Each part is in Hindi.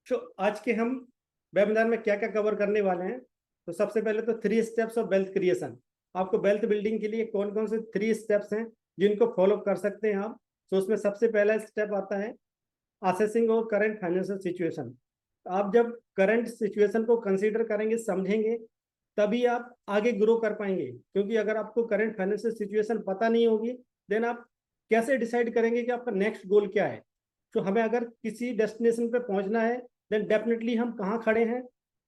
तो आज के हम वेबिनार में क्या क्या कवर करने वाले हैं। तो सबसे पहले तो 3 स्टेप्स ऑफ वेल्थ क्रिएशन। आपको वेल्थ बिल्डिंग के लिए कौन कौन से 3 स्टेप्स हैं जिनको फॉलो कर सकते हैं आप। तो उसमें सबसे पहला स्टेप आता है असेसिंग और करंट फाइनेंशियल सिचुएशन। आप जब करंट सिचुएशन को कंसीडर करेंगे, समझेंगे, तभी आप आगे ग्रो कर पाएंगे। क्योंकि अगर आपको करंट फाइनेंशियल सिचुएशन पता नहीं होगी, देन आप कैसे डिसाइड करेंगे कि आपका नेक्स्ट गोल क्या है। तो हमें अगर किसी डेस्टिनेशन पे पहुंचना है, देन डेफिनेटली हम कहाँ खड़े हैं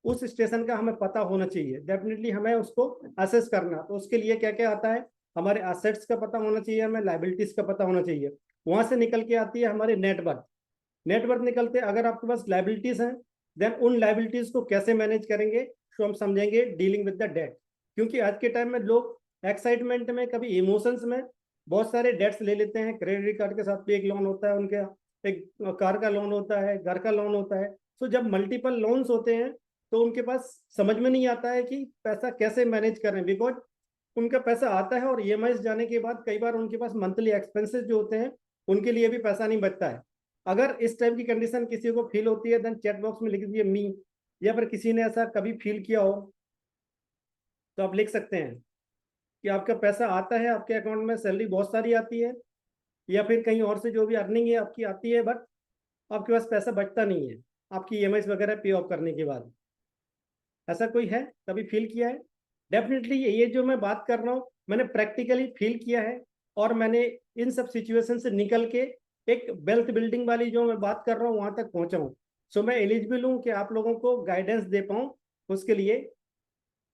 उस स्टेशन का हमें पता होना चाहिए। डेफिनेटली हमें उसको असेस करना। तो उसके लिए क्या क्या आता है, हमारे असेट्स का पता होना चाहिए, हमें लाइबिलिटीज का पता होना चाहिए। वहां से निकल के आती है हमारी नेटवर्थ। नेटवर्थ निकलते अगर आपके पास लाइबिलिटीज हैं, देन उन लाइबिलिटीज को कैसे मैनेज करेंगे, तो हम समझेंगे डीलिंग विद द डेट। क्योंकि आज के टाइम में लोग एक्साइटमेंट में, कभी इमोशंस में बहुत सारे डेट्स ले लेते हैं। क्रेडिट कार्ड के साथ भी एक लोन होता है उनके, एक कार का लोन होता है, घर का लोन होता है। तो जब मल्टीपल लोन्स होते हैं तो उनके पास समझ में नहीं आता है कि पैसा कैसे मैनेज करें। बिकॉज उनका पैसा आता है और ईएमआई जाने के बाद कई बार उनके पास मंथली एक्सपेंसेस जो होते हैं उनके लिए भी पैसा नहीं बचता है। अगर इस टाइप की कंडीशन किसी को फील होती है, देन चैट बॉक्स में लिख दीजिए मी, या फिर किसी ने ऐसा कभी फील किया हो तो आप लिख सकते हैं कि आपका पैसा आता है, आपके अकाउंट में सैलरी बहुत सारी आती है, या फिर कहीं और से जो भी अर्निंग है आपकी आती है, बट आपके पास पैसा बचता नहीं है आपकी ईएमआई वगैरह पे ऑफ करने के बाद। ऐसा कोई है, कभी फील किया है? डेफिनेटली ये जो मैं बात कर रहा हूँ मैंने प्रैक्टिकली फील किया है, और मैंने इन सब सिचुएशन से निकल के एक वेल्थ बिल्डिंग वाली जो मैं बात कर रहा हूँ वहां तक पहुंचा हूँ। सो मैं एलिजिबल हूँ कि आप लोगों को गाइडेंस दे पाऊँ उसके लिए।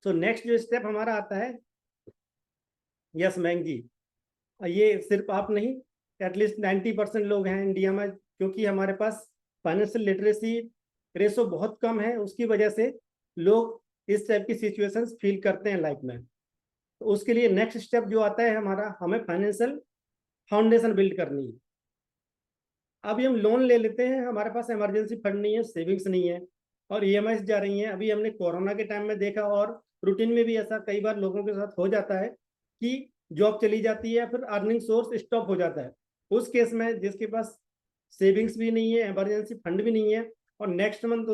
सो नेक्स्ट जो स्टेप हमारा आता है, यस मैंग जी, ये सिर्फ आप नहीं, एटलीस्ट 90% लोग हैं इंडिया में, क्योंकि हमारे पास फाइनेंशियल लिटरेसी रेशो बहुत कम है। उसकी वजह से लोग इस टाइप की सिचुएशंस फील करते हैं लाइफ में। तो उसके लिए नेक्स्ट स्टेप जो आता है हमारा, हमें फाइनेंशियल फाउंडेशन बिल्ड करनी है। अभी हम लोन ले लेते हैं, हमारे पास इमरजेंसी फंड नहीं है, सेविंग्स नहीं है, और ईएमआई जा रही हैं। अभी हमने कोरोना के टाइम में देखा, और रूटीन में भी ऐसा कई बार लोगों के साथ हो जाता है कि जॉब चली जाती है, फिर अर्निंग सोर्स स्टॉप हो जाता है। उस केस में जिसके पास सेविंग्स भी नहीं है, इमरजेंसी फंड भी नहीं है, और नेक्स्ट मंथ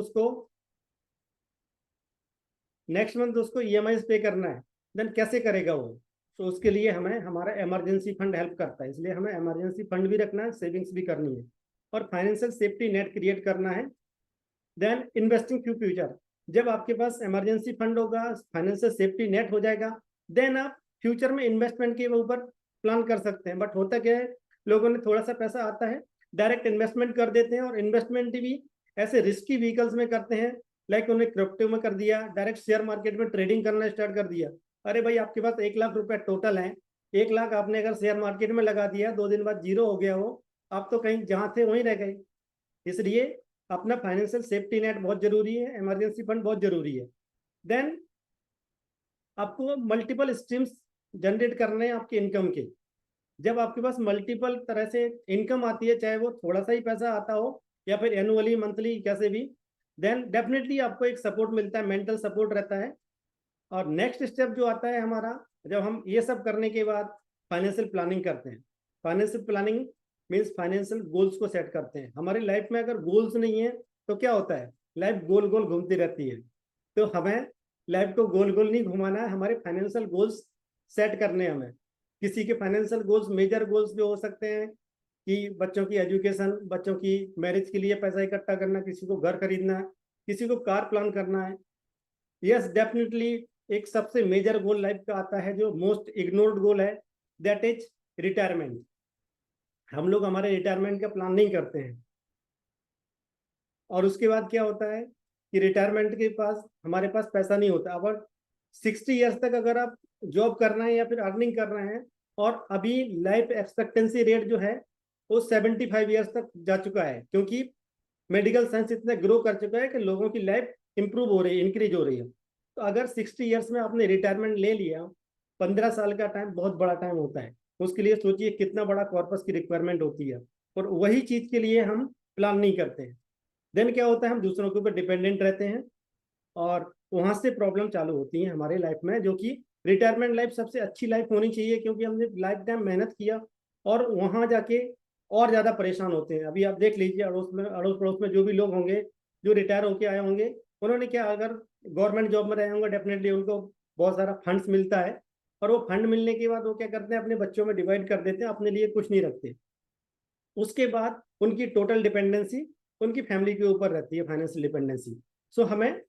उसको ईएमआई पे करना है, देन कैसे करेगा वो? तो उसके लिए हमें हमारा इमरजेंसी फंड हेल्प करता है। इसलिए हमें इमरजेंसी फंड भी रखना है, सेविंग्स भी करनी है, और फाइनेंशियल सेफ्टी नेट क्रिएट करना है। Then investing to future. जब आपके पास इमरजेंसी फंड होगा, फाइनेंशियल सेफ्टी नेट हो जाएगा, देन आप फ्यूचर में इन्वेस्टमेंट के ऊपर प्लान कर सकते हैं। बट होता क्या है, लोगों ने थोड़ा सा पैसा आता है, डायरेक्ट इन्वेस्टमेंट कर देते हैं, और इन्वेस्टमेंट भी ऐसे रिस्की व्हीकल्स में करते हैं। लाइक उन्हें क्रिप्टो में कर दिया, डायरेक्ट शेयर मार्केट में ट्रेडिंग करना स्टार्ट कर दिया। अरे भाई, आपके पास 1 लाख रुपए टोटल है, 1 लाख आपने अगर शेयर मार्केट में लगा दिया, 2 दिन बाद जीरो हो गया वो, आप तो कहीं जहां थे वहीं रह गए। इसलिए अपना फाइनेंशियल सेफ्टी नेट बहुत जरूरी है, इमरजेंसी फंड बहुत जरूरी है। देन आपको मल्टीपल स्ट्रीम्स जनरेट करने हैं आपके इनकम के। जब आपके पास मल्टीपल तरह से इनकम आती है, चाहे वो थोड़ा सा ही पैसा आता हो या फिर एनुअली, मंथली, कैसे भी, देन डेफिनेटली आपको एक सपोर्ट मिलता है, मेंटल सपोर्ट रहता है। और नेक्स्ट स्टेप जो आता है हमारा, जब हम ये सब करने के बाद फाइनेंशियल प्लानिंग करते हैं। Financial planning means financial goals को सेट करते हैं। हमारी लाइफ में अगर गोल्स नहीं है तो क्या होता है, लाइफ गोल गोल घूमती रहती है। तो हमें लाइफ को गोल गोल नहीं घुमाना है, हमारे फाइनेंशियल गोल्स सेट करने हैं हमें। किसी के फाइनेंशियल गोल्स, मेजर गोल्स जो हो सकते हैं कि बच्चों की एजुकेशन, बच्चों की मैरिज के लिए पैसा इकट्ठा करना, किसी को घर खरीदना है, किसी को कार प्लान करना है। यस डेफिनेटली, एक सबसे मेजर गोल लाइफ का आता है जो मोस्ट इग्नोर्ड गोल है, दैट इज रिटायरमेंट। हम लोग हमारे रिटायरमेंट का प्लान नहीं करते हैं। और उसके बाद क्या होता है कि रिटायरमेंट के पास हमारे पास पैसा नहीं होता। अगर 60 ईयर्स तक अगर आप जॉब कर रहे हैं या फिर अर्निंग कर रहे हैं, और अभी लाइफ एक्सपेक्टेंसी रेट जो है वो 75 ईयर्स तक जा चुका है, क्योंकि मेडिकल साइंस इतना ग्रो कर चुका है कि लोगों की लाइफ इंप्रूव हो रही है, इंक्रीज हो रही है। तो अगर 60 ईयर्स में आपने रिटायरमेंट ले लिया, 15 साल का टाइम बहुत बड़ा टाइम होता है। उसके लिए सोचिए कितना बड़ा कॉर्पस की रिक्वायरमेंट होती है, और वही चीज के लिए हम प्लान नहीं करते हैं। देन क्या होता है, हम दूसरों के ऊपर डिपेंडेंट रहते हैं, और वहां से प्रॉब्लम चालू होती है हमारे लाइफ में। जो कि रिटायरमेंट लाइफ सबसे अच्छी लाइफ होनी चाहिए, क्योंकि हमने लाइफ टाइम मेहनत किया, और वहां जाके और ज्यादा परेशान होते हैं। अभी आप देख लीजिए, अड़ोस पड़ोस में जो भी लोग होंगे जो रिटायर होके आए होंगे, उन्होंने क्या, अगर गवर्नमेंट जॉब में रहे होंगे, डेफिनेटली उनको बहुत सारा फंड्स मिलता है, और वो फंड मिलने के बाद वो क्या करते हैं, अपने बच्चों में डिवाइड कर देते हैं, अपने लिए कुछ नहीं रखते। उसके बाद उनकी टोटल डिपेंडेंसी उनकी फैमिली के ऊपर रहती है, फाइनेंशियल डिपेंडेंसी। सो हमें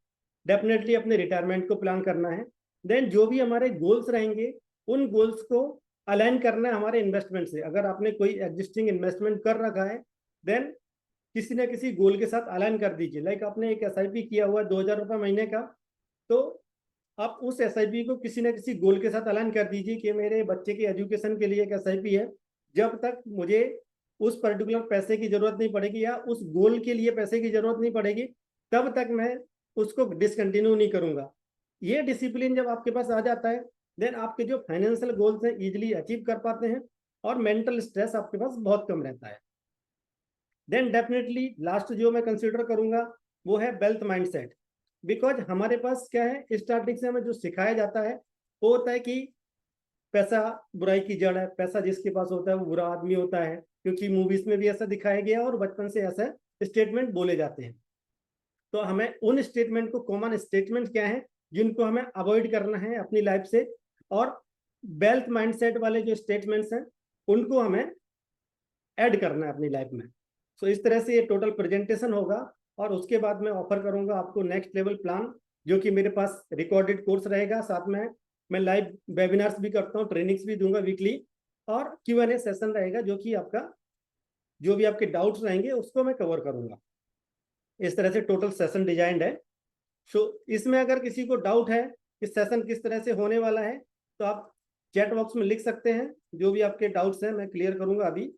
डेफिनेटली अपने रिटायरमेंट को प्लान करना है। देन जो भी हमारे गोल्स रहेंगे, उन गोल्स को अलाइन करना है हमारे इन्वेस्टमेंट से। अगर आपने कोई एग्जिस्टिंग इन्वेस्टमेंट कर रखा है, देन किसी ना किसी गोल के साथ अलाइन कर दीजिए। लाइक आपने एक SIP किया हुआ है 2,000 रुपये महीने का, तो आप उस SIP को किसी ना किसी गोल के साथ अलाइन कर दीजिए कि मेरे बच्चे के एजुकेशन के लिए एक SIP है, जब तक मुझे उस पर्टिकुलर पैसे की जरूरत नहीं पड़ेगी या उस गोल के लिए पैसे की जरूरत नहीं पड़ेगी, तब तक मैं उसको डिसकंटिन्यू नहीं करूंगा। ये डिसिप्लिन जब आपके पास आ जाता है, देन आपके जो फाइनेंशियल गोल्स हैं इजिली अचीव कर पाते हैं, और मेंटल स्ट्रेस आपके पास बहुत कम रहता है। देन डेफिनेटली लास्ट जो मैं कंसिडर करूंगा वो है वेल्थ माइंडसेट। बिकॉज हमारे पास क्या है, स्टार्टिंग से हमें जो सिखाया जाता है वो होता है कि पैसा बुराई की जड़ है, पैसा जिसके पास होता है वो बुरा आदमी होता है, क्योंकि मूवीज में भी ऐसा दिखाया गया और बचपन से ऐसा स्टेटमेंट बोले जाते हैं। तो हमें उन स्टेटमेंट को, कॉमन स्टेटमेंट क्या है जिनको हमें अवॉइड करना है अपनी लाइफ से, और वेल्थ माइंडसेट वाले जो स्टेटमेंट्स हैं उनको हमें ऐड करना है अपनी लाइफ में। सो इस तरह से ये टोटल प्रेजेंटेशन होगा, और उसके बाद मैं ऑफर करूंगा आपको नेक्स्ट लेवल प्लान, जो कि मेरे पास रिकॉर्डेड कोर्स रहेगा, साथ में मैं लाइव वेबिनार्स भी करता हूँ, ट्रेनिंग्स भी दूंगा वीकली, और Q&A सेशन रहेगा, जो कि आपका जो भी आपके डाउट्स रहेंगे उसको मैं कवर करूंगा। इस तरह से टोटल सेशन डिजाइंड है। सो इसमें अगर किसी को डाउट है कि सेशन किस तरह से होने वाला है, तो आप चैट बॉक्स में लिख सकते हैं, जो भी आपके डाउट्स हैं मैं क्लियर करूंगा अभी।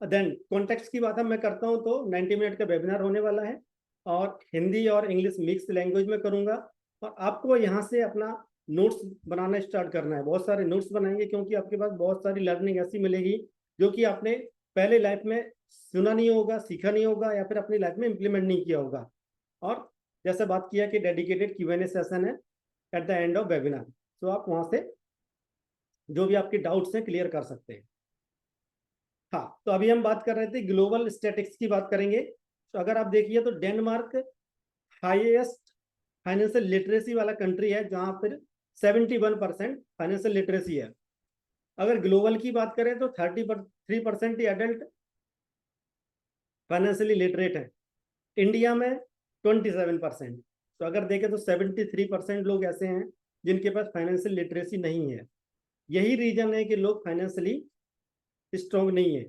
देन कॉन्टेक्स्ट की बात मैं करता हूँ, तो 90 मिनट का वेबिनार होने वाला है, और हिंदी और इंग्लिश मिक्स लैंग्वेज में करूंगा, और आपको यहाँ से अपना नोट्स बनाना स्टार्ट करना है। बहुत सारे नोट्स बनाएंगे, क्योंकि आपके पास बहुत सारी लर्निंग ऐसी मिलेगी जो कि आपने पहले लाइफ में सुना नहीं होगा, सीखा नहीं होगा, या फिर अपनी लाइफ में इंप्लीमेंट नहीं किया होगा। और जैसे बात किया कि डेडिकेटेड Q&A सेशन है at the end of webinar, तो आप वहाँ से जो भी आपके डाउट्स हैं क्लियर कर सकते हैं। हाँ, तो अभी हम बात कर रहे थे ग्लोबल स्टैटिक्स की बात करेंगे। तो अगर आप देखिए तो डेनमार्क हाईएस्ट फाइनेंशियल लिटरेसी वाला कंट्री है, जहां पर 71% फाइनेंशियल लिटरेसी है। अगर ग्लोबल की बात करें तो 33% ही एडल्ट फाइनेंशियली लिटरेट है। इंडिया में 27%। तो अगर देखें तो 73% लोग ऐसे हैं जिनके पास फाइनेंशियल लिटरेसी नहीं है। यही रीजन है कि लोग फाइनेंशियली स्ट्रॉन्ग नहीं है।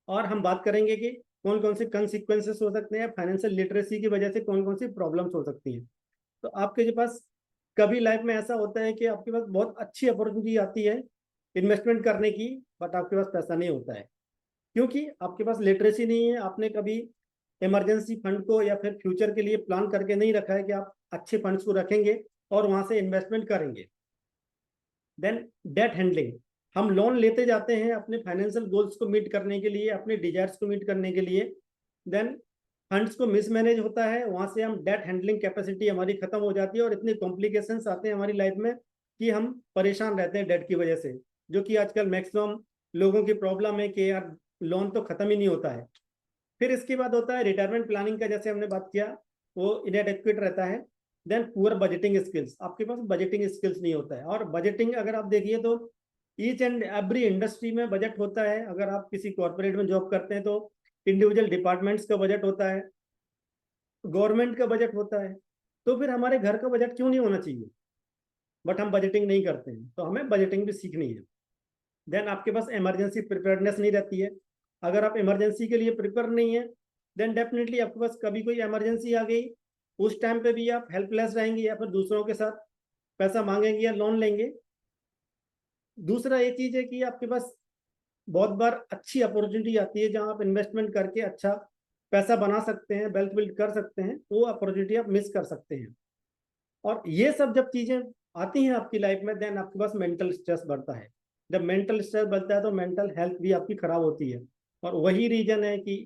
और हम बात करेंगे कि कौन कौन से कंसिक्वेंसेस हो सकते हैं फाइनेंशियल लिटरेसी की वजह से, कौन कौन सी प्रॉब्लम्स हो सकती हैं। तो आपके जो पास कभी लाइफ में ऐसा होता है कि आपके पास बहुत अच्छी अपॉर्चुनिटी आती है इन्वेस्टमेंट करने की, बट आपके पास पैसा नहीं होता है, क्योंकि आपके पास लिटरेसी नहीं है। आपने कभी इमरजेंसी फंड को या फिर फ्यूचर के लिए प्लान करके नहीं रखा है कि आप अच्छे फंड्स को रखेंगे और वहां से इन्वेस्टमेंट करेंगे। देन डेट हैंडलिंग, हम लोन लेते जाते हैं अपने फाइनेंशियल गोल्स को मीट करने के लिए, अपने डिजायर्स को मीट करने के लिए। देन फंड्स को मिसमैनेज होता है, वहां से हम डेट हैंडलिंग कैपेसिटी हमारी खत्म हो जाती है, और इतने कॉम्प्लिकेशंस आते हैं हमारी लाइफ में कि हम परेशान रहते हैं डेट की वजह से, जो कि आजकल मैक्सिमम लोगों की प्रॉब्लम है कि यार लोन तो खत्म ही नहीं होता है। फिर इसके बाद होता है रिटायरमेंट प्लानिंग का, जैसे हमने बात किया, वो इनएडेक्वेट रहता है। देन पुअर बजटिंग स्किल्स, आपके पास बजटिंग स्किल्स नहीं होता है। और बजटिंग अगर आप देखिए तो ईच एंड एवरी इंडस्ट्री में बजट होता है। अगर आप किसी कॉर्पोरेट में जॉब करते हैं तो इंडिविजुअल डिपार्टमेंट्स का बजट होता है, गवर्नमेंट का बजट होता है। तो फिर हमारे घर का बजट क्यों नहीं होना चाहिए, बट हम बजटिंग नहीं करते हैं। तो हमें बजटिंग भी सीखनी है। देन आपके पास इमरजेंसी प्रिपेयर्डनेस नहीं रहती है। अगर आप इमरजेंसी के लिए प्रिपेयर नहीं है, देन डेफिनेटली आपके पास कभी कोई इमरजेंसी आ गई, उस टाइम पे भी आप हेल्पलेस रहेंगे, या फिर दूसरों के साथ पैसा मांगेंगे या लोन लेंगे। दूसरा ये चीज है कि आपके पास बहुत बार अच्छी अपॉर्चुनिटी आती है जहां आप इन्वेस्टमेंट करके अच्छा पैसा बना सकते हैं, वेल्थ बिल्ड कर सकते हैं, वो अपॉर्चुनिटी आप मिस कर सकते हैं। और ये सब जब चीजें आती हैं आपकी लाइफ में, देन आपके पास मेंटल स्ट्रेस बढ़ता है। जब मेंटल स्ट्रेस बढ़ता है तो मेंटल हेल्थ भी आपकी खराब होती है, और वही रीजन है कि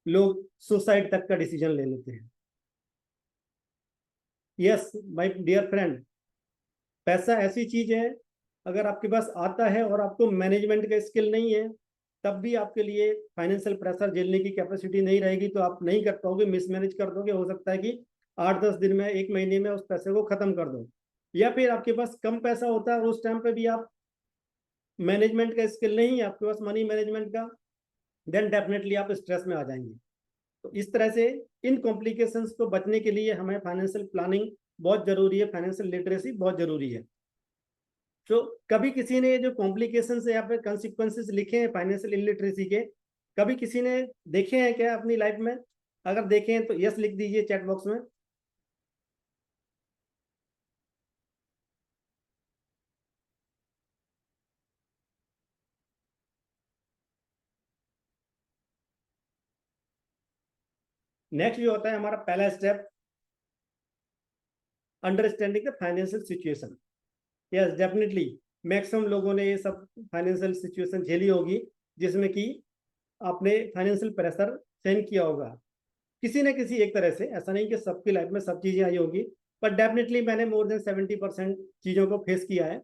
लोग सुसाइड तक का डिसीजन ले लेते हैं। यस माय डियर फ्रेंड, पैसा ऐसी चीज है, अगर आपके पास आता है और आपको मैनेजमेंट का स्किल नहीं है, तब भी आपके लिए फाइनेंशियल प्रेशर झेलने की कैपेसिटी नहीं रहेगी, तो आप नहीं कर पाओगे, मिसमैनेज कर दोगे। हो सकता है कि 8-10 दिन में, 1 महीने में उस पैसे को खत्म कर दो। या फिर आपके पास कम पैसा होता है और उस टाइम पे भी आप मैनेजमेंट का स्किल नहीं है आपके पास, मनी मैनेजमेंट का, देन डेफिनेटली आप स्ट्रेस में आ जाएंगे। तो इस तरह से इन कॉम्प्लिकेशंस को बचने के लिए हमें फाइनेंशियल प्लानिंग बहुत जरूरी है, फाइनेंशियल लिटरेसी बहुत जरूरी है। तो कभी किसी ने जो कॉम्प्लिकेशंस या फिर कंसिक्वेंसेस लिखे हैं फाइनेंशियल इलिटरेसी के, कभी किसी ने देखे हैं क्या अपनी लाइफ में? अगर देखे हैं तो यस लिख दीजिए चैट बॉक्स में। नेक्स्ट जो होता है हमारा पहला step, understanding the financial situation. Yes definitely, maximum लोगों ने ये सब फाइनेंशियल सिचुएशन झेली होगी जिसमें कि आपने फाइनेंशियल प्रेशर सहन किया होगा किसी न किसी एक तरह से। ऐसा नहीं कि सबकी लाइफ में सब चीजें आई होगी, पर डेफिनेटली मैंने मोर देन 70% चीजों को फेस किया है।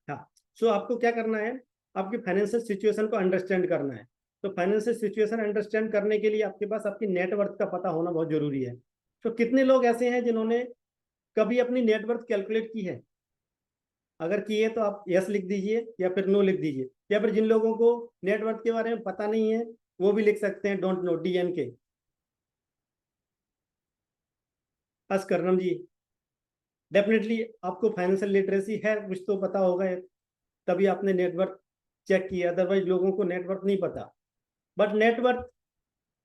हाँ, सो आपको क्या करना है, आपकी फाइनेंशियल सिचुएशन को अंडरस्टैंड करना है। तो फाइनेंशियल सिचुएशन अंडरस्टैंड करने के लिए आपके पास आपकी नेटवर्थ का पता होना बहुत जरूरी है। तो कितने लोग ऐसे हैं जिन्होंने कभी अपनी नेटवर्थ कैलकुलेट की है? अगर की है तो आप यस लिख दीजिए या फिर नो लिख दीजिए। या फिर जिन लोगों को नेटवर्थ के बारे में पता नहीं है वो भी लिख सकते हैं डोंट नो, DNK। अस्करनम जी, डेफिनेटली आपको फाइनेंशियल लिटरेसी है, कुछ तो पता होगा, तभी आपने नेटवर्क चेक किया, अदरवाइज लोगों को नेटवर्क नहीं पता। बट नेटवर्क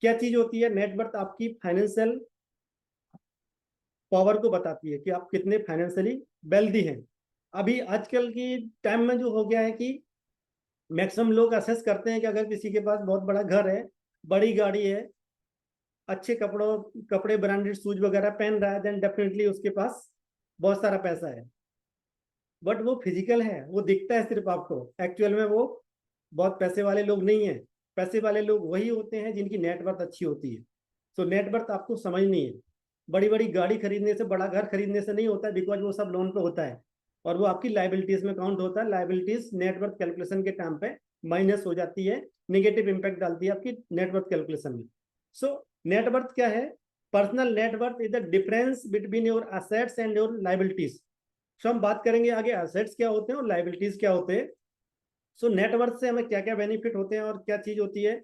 क्या चीज होती है? नेटवर्क आपकी फाइनेंशियल पावर को बताती है कि आप कितने फाइनेंशियली वेल्दी हैं। अभी आजकल की टाइम में जो हो गया है कि मैक्सिमम लोग असेस करते हैं कि अगर किसी के पास बहुत बड़ा घर है, बड़ी गाड़ी है, अच्छे कपड़े ब्रांडेड शूज वगैरह पहन रहा है, देन डेफिनेटली उसके पास बहुत सारा पैसा है। बट वो फिजिकल है, वो दिखता है सिर्फ आपको, एक्चुअल में वो बहुत पैसे वाले लोग नहीं है। पैसे वाले लोग वही होते हैं जिनकी नेटवर्थ अच्छी होती है। तो नेटवर्थ आपको समझनी है। बड़ी बड़ी गाड़ी खरीदने से, बड़ा घर खरीदने से नहीं होता है, बिकॉज वो सब लोन पे होता है और वो आपकी लाइबिलिटीज में काउंट होता है। लाइबिलिटीज नेटवर्थ कैलकुलेशन के टाइम पे माइनस हो जाती है, नेगेटिव इंपैक्ट डालती है आपकी नेटवर्थ कैलकुलेशन में। सो नेटवर्थ क्या है? Personal net worth is the difference between your assets and your liabilities. So हम बात करेंगे आगे असेट्स क्या होते हैं और लाइबिलिटीज क्या होते हैं। सो नेटवर्थ से हमें क्या क्या बेनिफिट होते हैं और क्या चीज होती है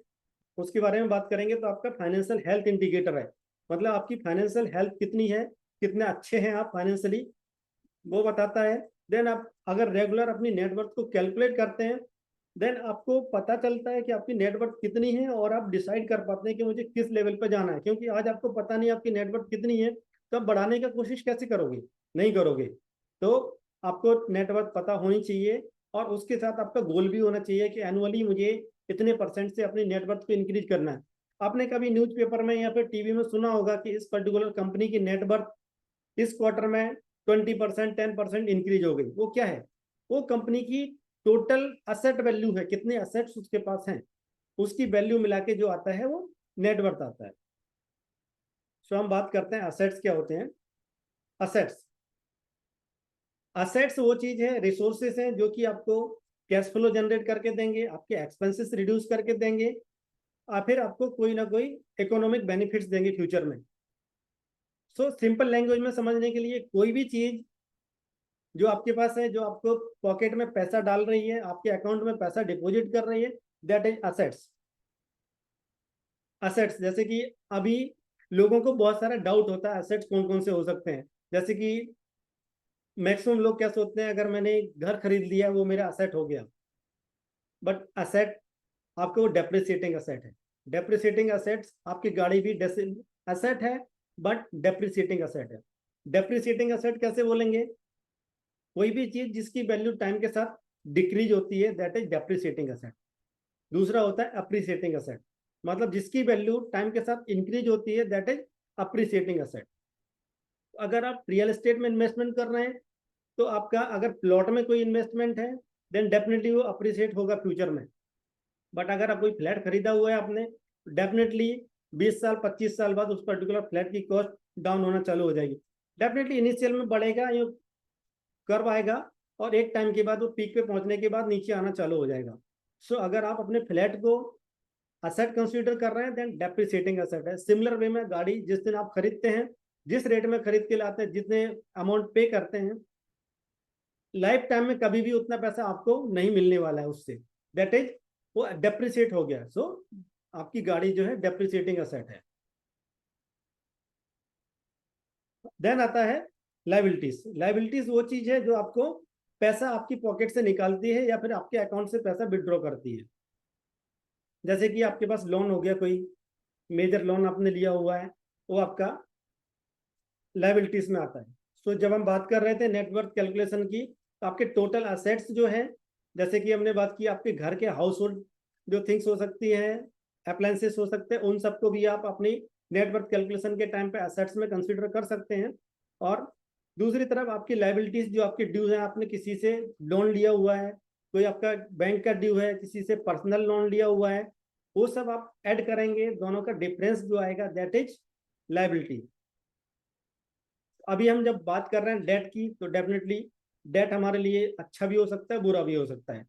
उसके बारे में बात करेंगे। तो आपका फाइनेंशियल हेल्थ इंडिकेटर है, मतलब आपकी फाइनेंशियल हेल्थ कितनी है, कितने अच्छे हैं आप फाइनेंशियली, वो बताता है। देन आप अगर रेगुलर अपनी नेटवर्थ को कैलकुलेट करते हैं, देन आपको पता चलता है कि आपकी नेटवर्थ कितनी है और आप डिसाइड कर पाते हैं कि मुझे किस लेवल पर जाना है। क्योंकि आज आपको पता नहीं आपकी नेटवर्थ कितनी है, तो आप बढ़ाने का कोशिश कैसे करोगे? नहीं करोगे। तो आपको नेटवर्थ पता होनी चाहिए और उसके साथ आपका गोल भी होना चाहिए कि एनुअली मुझे इतने परसेंट से अपनी नेटवर्थ को इंक्रीज करना है। आपने कभी न्यूज़पेपर में या फिर टीवी में सुना होगा कि इस पर्टिकुलर कंपनी की नेटवर्थ इस क्वार्टर में 20%, 10% इंक्रीज हो गई। वो क्या है? वो कंपनी की टोटल असेट वैल्यू है, कितने असेट्स उसके पास हैं, उसकी वैल्यू मिला के जो आता है वो नेटवर्थ आता है। सो हम बात करते हैं असेट्स क्या होते हैं। असेट्स असेट्स वो चीज है, रिसोर्सेस हैं जो कि आपको कैश फ्लो जनरेट करके देंगे, आपके एक्सपेंसेस रिड्यूस करके देंगे और फिर आपको कोई ना कोई इकोनॉमिक बेनिफिट्स देंगे फ्यूचर में। सो सिंपल लैंग्वेज में समझने के लिए, कोई भी चीज जो आपके पास है, जो आपको पॉकेट में पैसा डाल रही है, आपके अकाउंट में पैसा डिपॉजिट कर रही है, दैट इज असेट्स। असेट्स जैसे कि अभी लोगों को बहुत सारा डाउट होता है असेट्स कौन कौन से हो सकते हैं। जैसे कि मैक्सिमम लोग क्या सोचते हैं, अगर मैंने घर खरीद लिया वो मेरा असेट हो गया। बट असेट आपके वो डेप्रिसिएटिंग असेट है। डेप्रिसिएटिंग असेट्स, आपकी गाड़ी भी असेट है बट डेप्रिसिएटिंग असेट है। डेप्रिसिएटिंग असेट कैसे बोलेंगे? कोई भी चीज जिसकी वैल्यू टाइम के साथ डिक्रीज होती है, दैट इज डेप्रिसिएटिंग असेट। दूसरा होता है अप्रिसिएटिंग असेट, मतलब जिसकी वैल्यू टाइम के साथ इंक्रीज होती है, दैट इज अप्रिसिएटिंग असेट। अगर आप रियल एस्टेट में इन्वेस्टमेंट कर रहे हैं तो आपका अगर प्लॉट में कोई इन्वेस्टमेंट है, देन डेफिनेटली वो अप्रिसिएट होगा फ्यूचर में। बट अगर आप कोई फ्लैट खरीदा हुआ है आपने, डेफिनेटली 20 साल 25 साल बाद उस पर्टिकुलर फ्लैट की कॉस्ट डाउन होना चालू हो जाएगी। डेफिनेटली इनिशियल में बढ़ेगा, ये कर्व आएगा और एक टाइम के बाद वो पीक पे पहुंचने के बाद नीचे आना चालू हो जाएगा। सो अगर आप अपने फ्लैट को असेट कंसीडर कर रहे हैं देन डेप्रिसिएटिंग असेट है। सिमिलर वे में गाड़ी जिस दिन आप खरीदते हैं, जिस रेट में खरीद के लाते हैं, जितने अमाउंट पे करते हैं, लाइफ टाइम में कभी भी उतना पैसा आपको नहीं मिलने वाला है उससे, दैट इज वो डेप्रिसिएट हो गया। सो आपकी गाड़ी जो है डेप्रिसिएटिंग असेट है। देन आता है लाइबिलिटीज। लाइबिलिटीज वो चीज है जो आपको पैसा आपकी पॉकेट से निकालती है या फिर आपके अकाउंट से पैसा विड्रॉ करती है। जैसे कि आपके पास लोन हो गया, कोई मेजर लोन आपने लिया हुआ है, वो आपका लाइबिलिटीज में आता है। सो जब हम बात कर रहे थे नेटवर्थ कैलकुलेशन की, तो आपके टोटल असेट्स जो है, जैसे कि हमने बात की आपके घर के हाउस होल्ड जो थिंग्स हो सकती हैं, अप्लायंसेस हो सकते हैं, उन सबको भी आप अपनी नेटवर्थ कैलकुलेशन के टाइम पे असेट्स में कंसीडर कर सकते हैं। और दूसरी तरफ आपकी लाइबिलिटीज जो आपके ड्यू है, आपने किसी से लोन लिया हुआ है, कोई आपका बैंक का ड्यू है, किसी से पर्सनल लोन लिया हुआ है, वो सब आप ऐड करेंगे, दोनों का डिफरेंस जो आएगा दैट इज लाइबिलिटी। अभी हम जब बात कर रहे हैं डेट की, तो डेफिनेटली डेट हमारे लिए अच्छा भी हो सकता है, बुरा भी हो सकता है।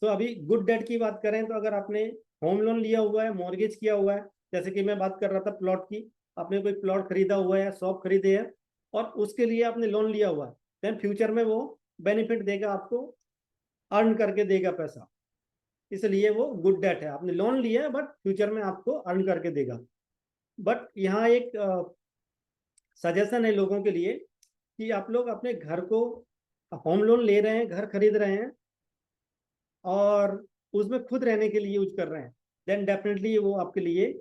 तो अभी गुड डेट की बात करें तो अगर आपने होम लोन लिया हुआ है, मॉर्गेज किया हुआ है, जैसे कि मैं बात कर रहा था प्लॉट की, आपने कोई प्लॉट खरीदा हुआ है, शॉप खरीदे है और उसके लिए आपने लोन लिया हुआ है, देन फ्यूचर में वो बेनिफिट देगा आपको, अर्न करके देगा पैसा, इसलिए वो गुड डेट है। आपने लोन लिया है बट फ्यूचर में आपको अर्न करके देगा। बट यहाँ एक सजेशन है लोगों के लिए कि आप लोग अपने घर को, होम लोन ले रहे हैं, घर खरीद रहे हैं और उसमें खुद रहने के लिए यूज कर रहे हैं, देन डेफिनेटली वो आपके लिए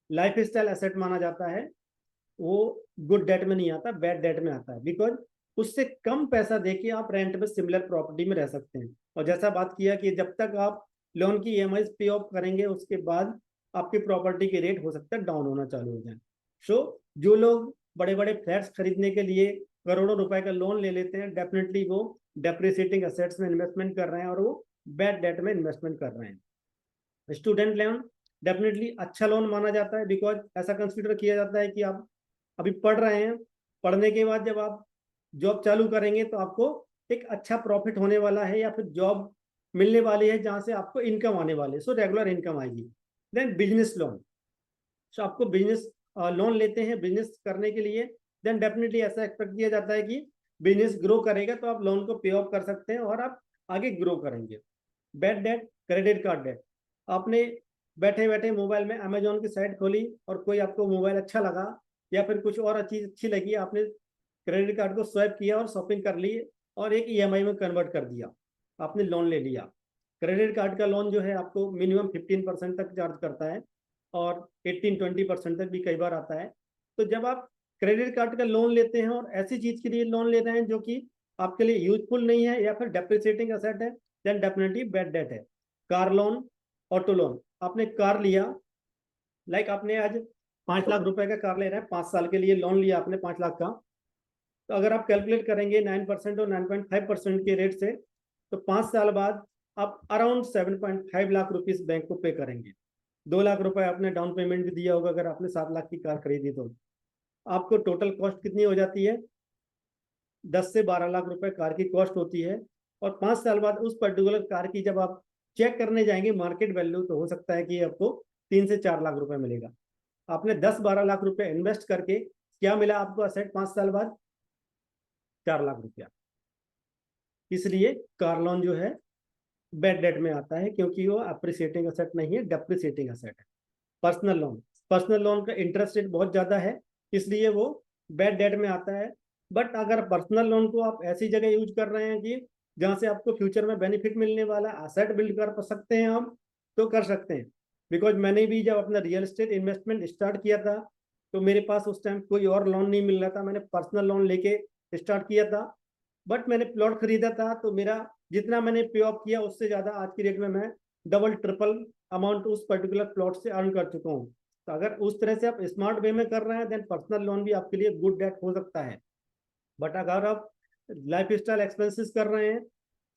लाइफ स्टाइल एसेट माना जाता है। वो गुड डेट में नहीं आता, बैड डेट में आता है, बिकॉज उससे कम पैसा देके आप रेंट में सिमिलर प्रॉपर्टी में रह सकते हैं। और जैसा बात किया कि जब तक आप लोन की ईएमआई पे ऑफ करेंगे उसके बाद आपकी प्रॉपर्टी के रेट हो सकता है डाउन होना चालू हो जाए। सो जो लोग बड़े बड़े फ्लैट्स खरीदने के लिए करोड़ों रुपए का लोन ले लेते हैं, डेफिनेटली वो डेप्रिसिएटिंग एसेट्स में इन्वेस्टमेंट कर रहे हैं और वो बैड डेट में इन्वेस्टमेंट कर रहे हैं। स्टूडेंट लोन डेफिनेटली अच्छा लोन माना जाता है, बिकॉज ऐसा कंसिडर किया जाता है कि आप अभी पढ़ रहे हैं, पढ़ने के बाद जब आप जॉब चालू करेंगे तो आपको एक अच्छा प्रॉफिट होने वाला है या फिर जॉब मिलने वाली है जहां से आपको इनकम आने वाली है, सो रेगुलर इनकम आएगी। देन बिजनेस लोन, सो आपको बिजनेस लोन लेते हैं बिजनेस करने के लिए, देन डेफिनेटली ऐसा एक्सपेक्ट किया जाता है कि बिजनेस ग्रो करेगा तो आप लोन को पे ऑफ कर सकते हैं और आप आगे ग्रो करेंगे। Bad debt, credit card debt, आपने बैठे बैठे मोबाइल में अमेजोन की साइट खोली और कोई आपको मोबाइल अच्छा लगा या फिर कुछ और चीज अच्छी लगी, आपने क्रेडिट कार्ड को स्वैप किया और शॉपिंग कर ली और एक ईएमआई में कन्वर्ट कर दिया, आपने लोन ले लिया। क्रेडिट कार्ड का लोन जो है आपको मिनिमम 15% तक चार्ज करता है और 18-20% तक भी कई बार आता है। तो जब आप क्रेडिट कार्ड का लोन लेते हैं और ऐसी चीज के लिए लोन ले रहे हैं जो कि आपके लिए यूजफुल नहीं है या फिर डेप्रिसिएटिंग एसेट है, देन डेफिनेटली बैड डेट है। कार लोन, ऑटो लोन, आपने कार लिया, लाइक आपने आज 5 लाख रुपए का कार ले रहे हैं, 5 साल के लिए लोन लिया आपने 5 लाख का, तो अगर आप कैलकुलेट करेंगे 9% और 9.5% के रेट से, तो 5 साल बाद आप अराउंड 7.5 लाख रुपीस बैंक को पे करेंगे। 2 लाख रुपए आपने डाउन पेमेंट भी दिया होगा अगर आपने 7 लाख की कार खरीदी तो आपको टोटल कॉस्ट कितनी हो जाती है, 10 से 12 लाख रुपए कार की कॉस्ट होती है। और 5 साल बाद उस पर्टिकुलर कार की जब आप चेक करने जाएंगे मार्केट वैल्यू, तो हो सकता है कि आपको 3 से 4 लाख रुपए मिलेगा। आपने 10-12 लाख रुपए इन्वेस्ट करके क्या मिला आपको असेट 5 साल बाद, 4 लाख रुपया। इसलिए कार लोन जो है बैड डेट में आता है क्योंकि वो अप्रिसिएटिंग असेट नहीं है, डेप्रिसिएटिंग असेट है। पर्सनल लोन, पर्सनल लोन का इंटरेस्ट रेट बहुत ज्यादा है, इसलिए वो बैड डेट में आता है। बट अगर पर्सनल लोन को आप ऐसी जगह यूज कर रहे हैं कि जहां से आपको फ्यूचर में बेनिफिट मिलने वाला, असेट बिल्ड कर सकते हैं हम, तो कर सकते हैं। बिकॉज मैंने भी जब अपना रियल एस्टेट इन्वेस्टमेंट स्टार्ट किया था तो मेरे पास उस टाइम कोई और लोन नहीं मिल रहा था, मैंने पर्सनल लोन लेके स्टार्ट किया था। बट मैंने प्लॉट खरीदा था तो मेरा जितना मैंने पे ऑफ किया उससे ज्यादा आज की डेट में मैं डबल ट्रिपल अमाउंट उस पर्टिकुलर प्लॉट से अर्न कर चुका हूँ। तो अगर उस तरह से आप स्मार्ट वे में कर रहे हैं देन पर्सनल लोन भी आपके लिए गुड डेट हो सकता है। बट अगर आप लाइफ स्टाइल एक्सपेंसेस कर रहे हैं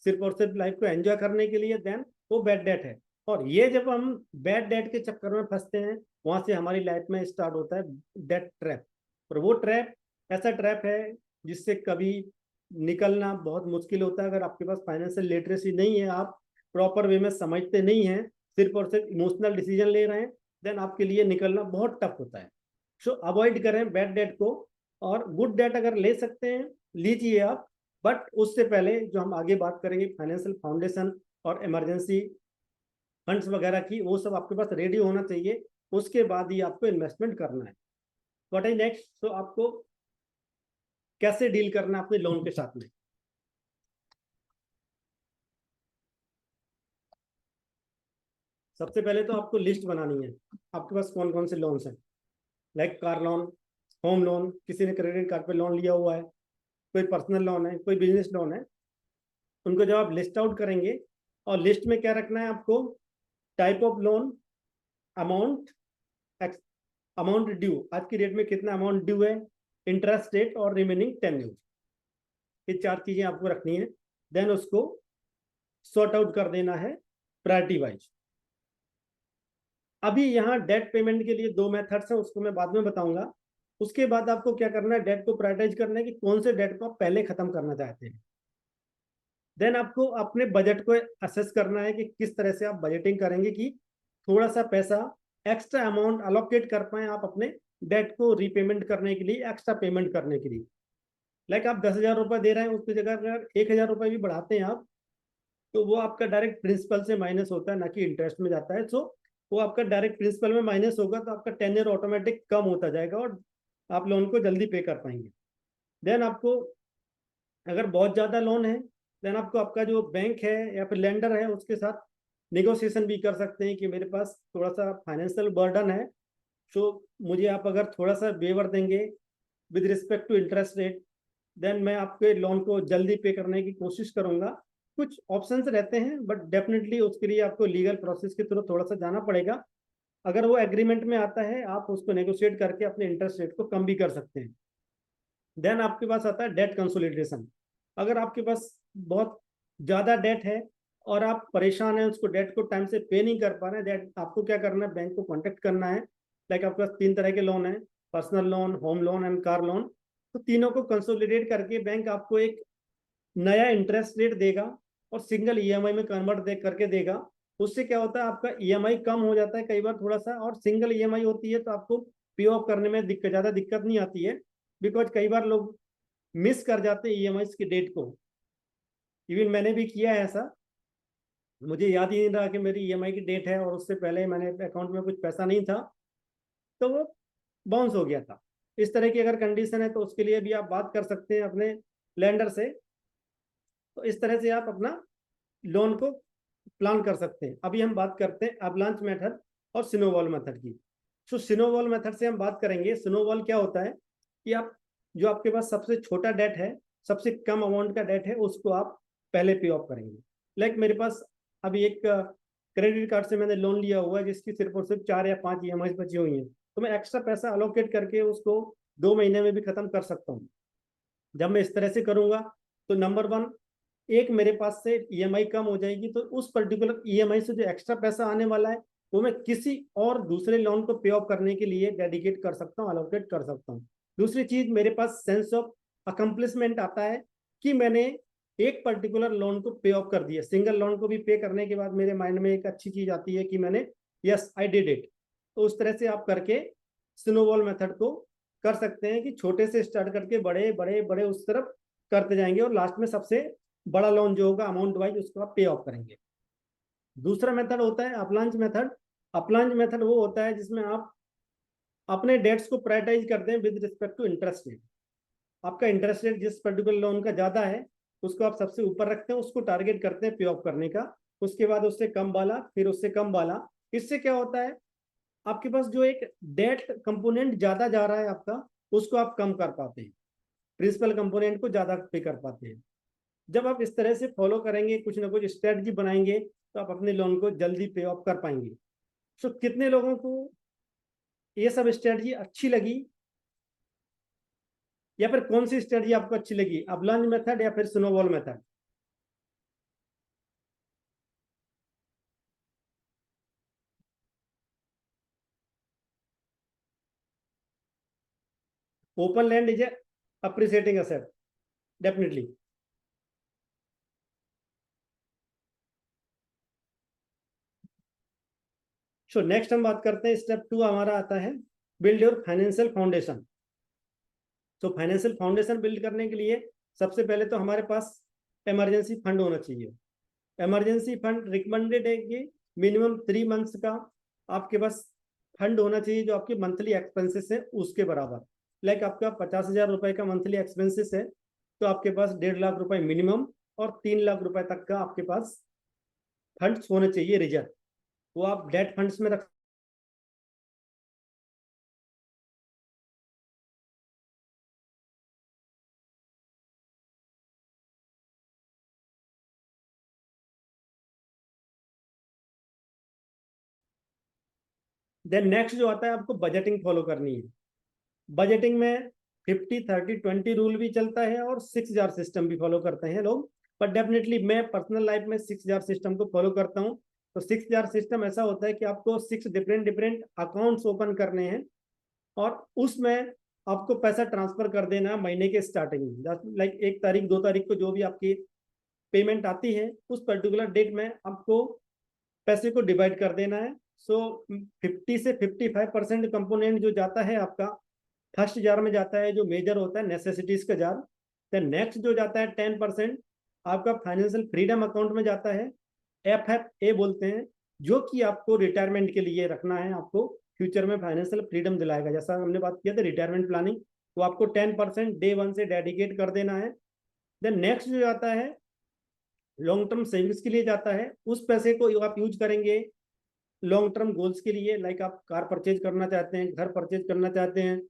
सिर्फ और सिर्फ लाइफ को एंजॉय करने के लिए, देन वो बैड डेट है। और ये जब हम बैड डेट के चक्कर में फंसते हैं वहां से हमारी लाइफ में स्टार्ट होता है डेट ट्रैप। और वो ट्रैप ऐसा ट्रैप है जिससे कभी निकलना बहुत मुश्किल होता है। अगर आपके पास फाइनेंशियल लिटरेसी नहीं है, आप प्रॉपर वे में समझते नहीं हैं, सिर्फ और सिर्फ इमोशनल डिसीजन ले रहे हैं, देन आपके लिए निकलना बहुत टफ होता है। सो अवॉइड करें बैड डेट को, और गुड डेट अगर ले सकते हैं लीजिए आप, बट उससे पहले जो हम आगे बात करेंगे फाइनेंशियल फाउंडेशन और इमरजेंसी फंड्स वगैरह की, वो सब आपके पास रेडी होना चाहिए, उसके बाद ही आपको इन्वेस्टमेंट करना है। What is next? तो आपको कैसे डील करना है अपने लोन के साथ में। सबसे पहले तो आपको लिस्ट बनानी है आपके पास कौन कौन से लोन्स हैं, like car loan, home loan, किसी ने क्रेडिट कार्ड पे लोन लिया हुआ है, कोई पर्सनल लोन है, कोई बिजनेस लोन है। उनको जब आप लिस्ट आउट करेंगे, और लिस्ट में क्या रखना है आपको, type of loan, amount, amount due, आज की डेट में कितना अमाउंट ड्यू है, इंटरेस्ट रेट और रिमेनिंग टेन्यूर, ये 4 चीजें आपको रखनी है। देन उसको सॉर्ट आउट कर देना है प्रायोरिटी वाइज। अभी यहाँ डेट पेमेंट के लिए 2 मेथड्स हैं, उसको मैं बाद में बताऊंगा। उसके बाद आपको क्या करना है, डेट को प्रायोरिटाइज करना है कि कौन से डेट को आप पहले खत्म करना चाहते हैं। देन आपको अपने बजट को असेस करना है कि किस तरह से आप बजटिंग करेंगे कि थोड़ा सा पैसा एक्स्ट्रा अमाउंट अलोकेट कर पाए आप अपने डेट को रीपेमेंट करने के लिए, एक्स्ट्रा पेमेंट करने के लिए। लाइक आप 10,000 रुपये दे रहे हैं, उसकी जगह अगर 1,000 रुपये भी बढ़ाते हैं आप, तो वो आपका डायरेक्ट प्रिंसिपल से माइनस होता है, ना कि इंटरेस्ट में जाता है। सो वो आपका डायरेक्ट प्रिंसिपल में माइनस होगा, तो आपका टेन्योर ऑटोमेटिक कम होता जाएगा और आप लोन को जल्दी पे कर पाएंगे। देन आपको अगर बहुत ज़्यादा लोन है, देन आपको आपका जो बैंक है या फिर लेंडर है उसके साथ निगोशिएशन भी कर सकते हैं कि मेरे पास थोड़ा सा फाइनेंशियल बर्डन है, सो मुझे आप अगर थोड़ा सा वेवर देंगे with respect to interest rate, then मैं आपके लोन को जल्दी पे करने की कोशिश करूंगा। कुछ ऑप्शंस रहते हैं, बट डेफिनेटली उसके लिए आपको लीगल प्रोसेस के थ्रू थोड़ा सा जाना पड़ेगा। अगर वो एग्रीमेंट में आता है, आप उसको नेगोशिएट करके अपने इंटरेस्ट रेट को कम भी कर सकते हैं। देन आपके पास आता है डेट कंसोलिडेशन। अगर आपके पास बहुत ज़्यादा डेट है और आप परेशान हैं, उसको डेट को टाइम से पे नहीं कर पा रहे हैं, डेट आपको क्या करना है, बैंक को कॉन्टेक्ट करना है। लाइक आपके पास 3 तरह के लोन है, personal loan, home loan and car loan. तो तीनों को कंसोलिडेट करके बैंक आपको एक नया इंटरेस्ट रेट देगा और सिंगल ईएमआई में कन्वर्ट दे करके देगा। उससे क्या होता है, आपका ईएमआई कम हो जाता है कई बार थोड़ा सा, और सिंगल ईएमआई होती है तो आपको पे ऑफ करने में ज़्यादा दिक्कत नहीं आती है, बिकॉज कई बार लोग मिस कर जाते हैं ईएमआई की डेट को। इवन मैंने भी किया है ऐसा, मुझे याद ही नहीं रहा कि मेरी ईएमआई की डेट है और उससे पहले मैंने अकाउंट में कुछ पैसा नहीं था, तो वो बाउंस हो गया था। इस तरह की अगर कंडीशन है तो उसके लिए भी आप बात कर सकते हैं अपने लेंडर से। तो इस तरह से आप अपना लोन को प्लान कर सकते हैं। अभी हम बात करते हैं अवलांच मेथड और स्नोबॉल मेथड की। तो स्नोबॉल मेथड से हम बात करेंगे। स्नोबॉल क्या होता है कि आप जो आपके पास सबसे छोटा डेट है, सबसे कम अमाउंट का डेट है, उसको आप पहले पे ऑफ करेंगे। लाइक मेरे पास अभी एक क्रेडिट कार्ड से मैंने लोन लिया हुआ है जिसकी सिर्फ और सिर्फ 4 या 5 ईएमआई बची हुई हैं, तो मैं एक्स्ट्रा पैसा अलोकेट करके उसको 2 महीने में भी खत्म कर सकता हूँ। जब मैं इस तरह से करूंगा तो नंबर 1, एक मेरे पास से ईएमआई कम हो जाएगी, तो उस पर्टिकुलर ईएमआई से जो एक्स्ट्रा पैसा आने वाला है वो मैं किसी और दूसरे लोन को पे ऑफ करने के लिए डेडिकेट कर सकता हूँ, अलोकेट कर सकता हूँ। दूसरी चीज, मेरे पास सेंस ऑफ अकम्प्लिशमेंट आता है कि मैंने एक पर्टिकुलर लोन को पे ऑफ कर दिया। सिंगल लोन को भी पे करने के बाद मेरे माइंड में एक अच्छी चीज आती है कि मैंने यस आई डिड इट। तो उस तरह से आप करके स्नोबॉल मेथड को कर सकते हैं कि छोटे से स्टार्ट करके बड़े बड़े बड़े उस तरफ करते जाएंगे और लास्ट में सबसे बड़ा लोन जो होगा अमाउंट वाइज उसको आप पे ऑफ करेंगे। दूसरा मेथड होता है अपलांच मेथड। अपलांच मेथड वो होता है जिसमें आप अपने डेट्स को प्रायोरिटाइज करते हैं with respect to interest rate. आपका इंटरेस्ट रेट जिस पर्टिकुलर लोन का ज्यादा है उसको आप सबसे ऊपर रखते हैं, उसको टारगेट करते हैं पे ऑफ करने का। उसके बाद उससे कम वाला, फिर उससे कम वाला। इससे क्या होता है, आपके पास जो एक डेट कंपोनेंट ज्यादा जा रहा है आपका, उसको आप कम कर पाते हैं, प्रिंसिपल कंपोनेंट को ज्यादा पे कर पाते हैं। जब आप इस तरह से फॉलो करेंगे, कुछ ना कुछ स्ट्रेटजी बनाएंगे, तो आप अपने लोन को जल्दी पे ऑफ कर पाएंगे। सो कितने लोगों को ये सब स्ट्रेटजी अच्छी लगी, या फिर कौन सी स्ट्रेटजी आपको अच्छी लगी, अवलांच मेथड या फिर snowball method? Open land is a appreciating asset, definitely. So next हम बात करते हैं, स्टेप 2 हमारा आता है बिल्ड योर फाइनेंशियल फाउंडेशन। तो फाइनेंशियल फाउंडेशन बिल्ड करने के लिए सबसे पहले तो हमारे पास इमरजेंसी फंड होना चाहिए। इमरजेंसी फंड रिकमेंडेड है कि मिनिमम 3 मंथ्स का आपके पास फंड होना चाहिए, जो आपके मंथली एक्सपेंसेस है उसके बराबर। लाइक आपका 50,000 रुपए का मंथली एक्सपेंसेस है, तो आपके पास 1.5 लाख रुपए मिनिमम और 3 लाख रुपए तक का आपके पास फंड्स होने चाहिए रिजर्व, वो आप डेट फंड्स में रख। देन नेक्स्ट जो आता है, आपको बजटिंग फॉलो करनी है। बजटिंग में 50-30-20 रूल भी चलता है और 6 जार सिस्टम भी फॉलो करते हैं लोग, पर डेफिनेटली मैं पर्सनल लाइफ में 6 जार सिस्टम को फॉलो करता हूँ। तो 6 जार सिस्टम ऐसा होता है कि आपको 6 डिफरेंट डिफरेंट अकाउंट्स ओपन करने हैं और उसमें आपको पैसा ट्रांसफर कर देना है महीने के स्टार्टिंग में। लाइक 1 तारीख 2 तारीख को जो भी आपकी पेमेंट आती है, उस पर्टिकुलर डेट में आपको पैसे को डिवाइड कर देना है। सो 50 से 55% कंपोनेंट जो जाता है आपका फर्स्ट जार में जाता है, जो मेजर होता है नेसेसिटीज का जार। देन नेक्स्ट जो जाता है 10% आपका फाइनेंशियल फ्रीडम अकाउंट में जाता है, FFA बोलते हैं, जो कि आपको रिटायरमेंट के लिए रखना है, आपको फ्यूचर में फाइनेंशियल फ्रीडम दिलाएगा। जैसा हमने बात किया था रिटायरमेंट प्लानिंग, वो आपको 10% डे 1 से डेडिकेट कर देना है। देन नेक्स्ट जो जाता है लॉन्ग टर्म सेविंग्स के लिए जाता है, उस पैसे को आप यूज करेंगे लॉन्ग टर्म गोल्स के लिए। लाइक आप कार परचेज करना चाहते हैं, घर परचेज करना चाहते हैं,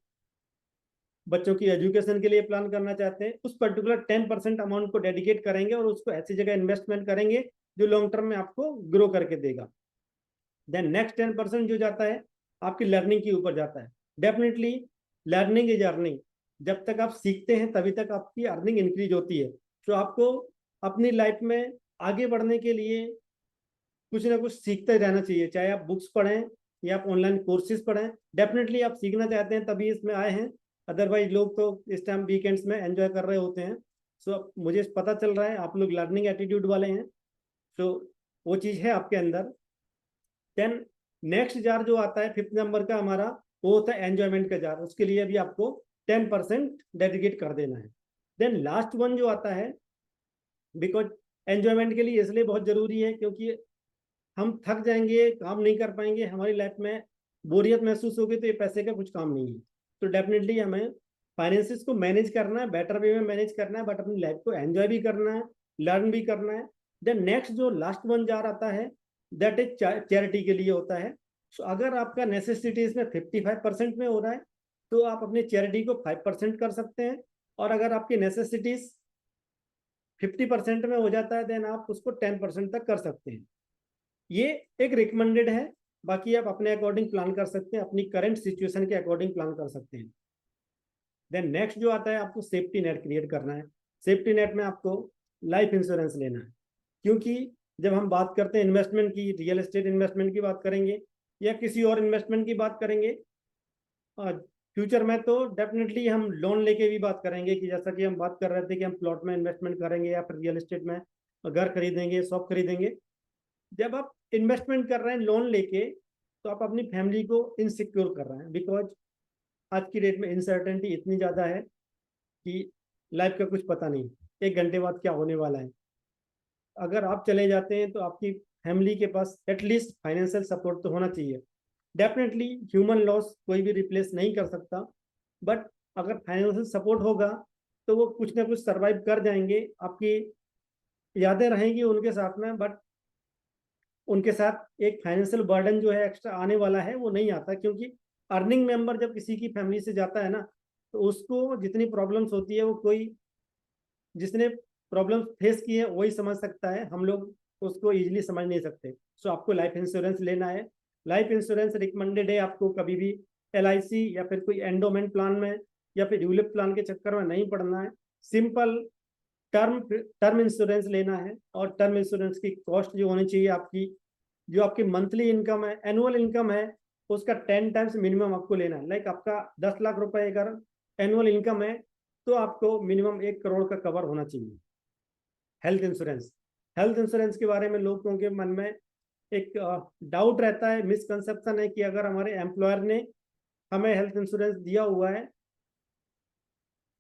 बच्चों की एजुकेशन के लिए प्लान करना चाहते हैं, उस पर्टिकुलर 10% अमाउंट को डेडिकेट करेंगे और उसको ऐसी जगह इन्वेस्टमेंट करेंगे जो लॉन्ग टर्म में आपको ग्रो करके देगा। देन नेक्स्ट 10% जो जाता है आपकी लर्निंग के ऊपर जाता है। डेफिनेटली लर्निंग इज अर्निंग, जब तक आप सीखते हैं तभी तक आपकी अर्निंग इंक्रीज होती है। तो आपको अपनी लाइफ में आगे बढ़ने के लिए कुछ ना कुछ सीखते ही रहना चाहिए, चाहे आप बुक्स पढ़ें या आप ऑनलाइन कोर्सेज पढ़ें। डेफिनेटली आप सीखना चाहते हैं तभी इसमें आए हैं, अदरवाइज लोग तो इस टाइम वीकेंड्स में एंजॉय कर रहे होते हैं। सो मुझे पता चल रहा है आप लोग लर्निंग एटीट्यूड वाले हैं, तो वो चीज़ है आपके अंदर। देन नेक्स्ट जार जो आता है 5th नंबर का हमारा, वो होता है एंजॉयमेंट का जार, उसके लिए भी आपको 10% डेडिकेट कर देना है। देन लास्ट वन जो आता है, बिकॉज एंजॉयमेंट के लिए इसलिए बहुत जरूरी है क्योंकि हम थक जाएंगे, काम नहीं कर पाएंगे, हमारी लाइफ में बोरियत महसूस होगी, तो ये पैसे का कुछ काम नहीं है। तो डेफिनेटली हमें फाइनेंसिस को मैनेज करना है, बेटर वे में मैनेज करना है, बट अपनी लाइफ को एंजॉय भी करना है, लर्न भी करना है। देन नेक्स्ट जो लास्ट वन जार आता है, दैट इज चैरिटी के लिए होता है। सो अगर आपका नेसेसिटीज में 55% में हो रहा है, तो आप अपनी चैरिटी को 5% कर सकते हैं, और अगर आपकी नेसेसिटीज 50% में हो जाता है, देन आप उसको 10% तक कर सकते हैं। ये एक रिकमेंडेड है, बाकी आप अपने अकॉर्डिंग प्लान कर सकते हैं, अपनी करंट सिचुएशन के अकॉर्डिंग प्लान कर सकते हैं। देन नेक्स्ट जो आता है, आपको सेफ्टी नेट क्रिएट करना है। सेफ्टी नेट में आपको लाइफ इंश्योरेंस लेना है, क्योंकि जब हम बात करते हैं इन्वेस्टमेंट की, रियल एस्टेट इन्वेस्टमेंट की बात करेंगे या किसी और इन्वेस्टमेंट की बात करेंगे फ्यूचर में, तो डेफिनेटली हम लोन लेके भी बात करेंगे कि जैसा कि हम बात कर रहे थे कि हम प्लॉट में इन्वेस्टमेंट करेंगे या फिर रियल एस्टेट में घर खरीदेंगे, शॉप खरीदेंगे। जब आप इन्वेस्टमेंट कर रहे हैं लोन लेके, तो आप अपनी फैमिली को इनसिक्योर कर रहे हैं, बिकॉज आज की डेट में इनसर्टेनिटी इतनी ज़्यादा है कि लाइफ का कुछ पता नहीं, 1 घंटे बाद क्या होने वाला है। अगर आप चले जाते हैं तो आपकी फैमिली के पास एटलीस्ट फाइनेंशियल सपोर्ट तो होना चाहिए। डेफिनेटली ह्यूमन लॉस कोई भी रिप्लेस नहीं कर सकता, बट अगर फाइनेंशियल सपोर्ट होगा तो वो कुछ ना कुछ सर्वाइव कर जाएंगे। आपकी यादें रहेंगी उनके साथ में, बट उनके साथ एक फाइनेंशियल बर्डन जो है एक्स्ट्रा आने वाला है वो नहीं आता, क्योंकि अर्निंग मेंबर जब किसी की फैमिली से जाता है ना, तो उसको जितनी प्रॉब्लम्स होती है वो कोई जिसने प्रॉब्लम फेस की है वही समझ सकता है, हम लोग उसको इजीली समझ नहीं सकते। सो आपको लाइफ इंश्योरेंस लेना है। लाइफ इंश्योरेंस रिकमेंडेड है, आपको कभी भी LIC या फिर कोई एंडोमेंट प्लान में या फिर यूलिप प्लान के चक्कर में नहीं पड़ना है। सिंपल टर्म इंश्योरेंस लेना है, और टर्म इंश्योरेंस की कॉस्ट जो होनी चाहिए आपकी, जो आपकी मंथली इनकम है, एनुअल इनकम है, उसका 10 टाइम्स मिनिमम आपको लेना है। लाइक आपका 10 लाख रुपए अगर एनुअल इनकम है, तो आपको मिनिमम 1 करोड़ का कवर होना चाहिए। हेल्थ इंश्योरेंस के बारे में लोगों के मन में एक डाउट रहता है, मिसकंसेप्शन है कि अगर हमारे एम्प्लॉयर ने हमें हेल्थ इंश्योरेंस दिया हुआ है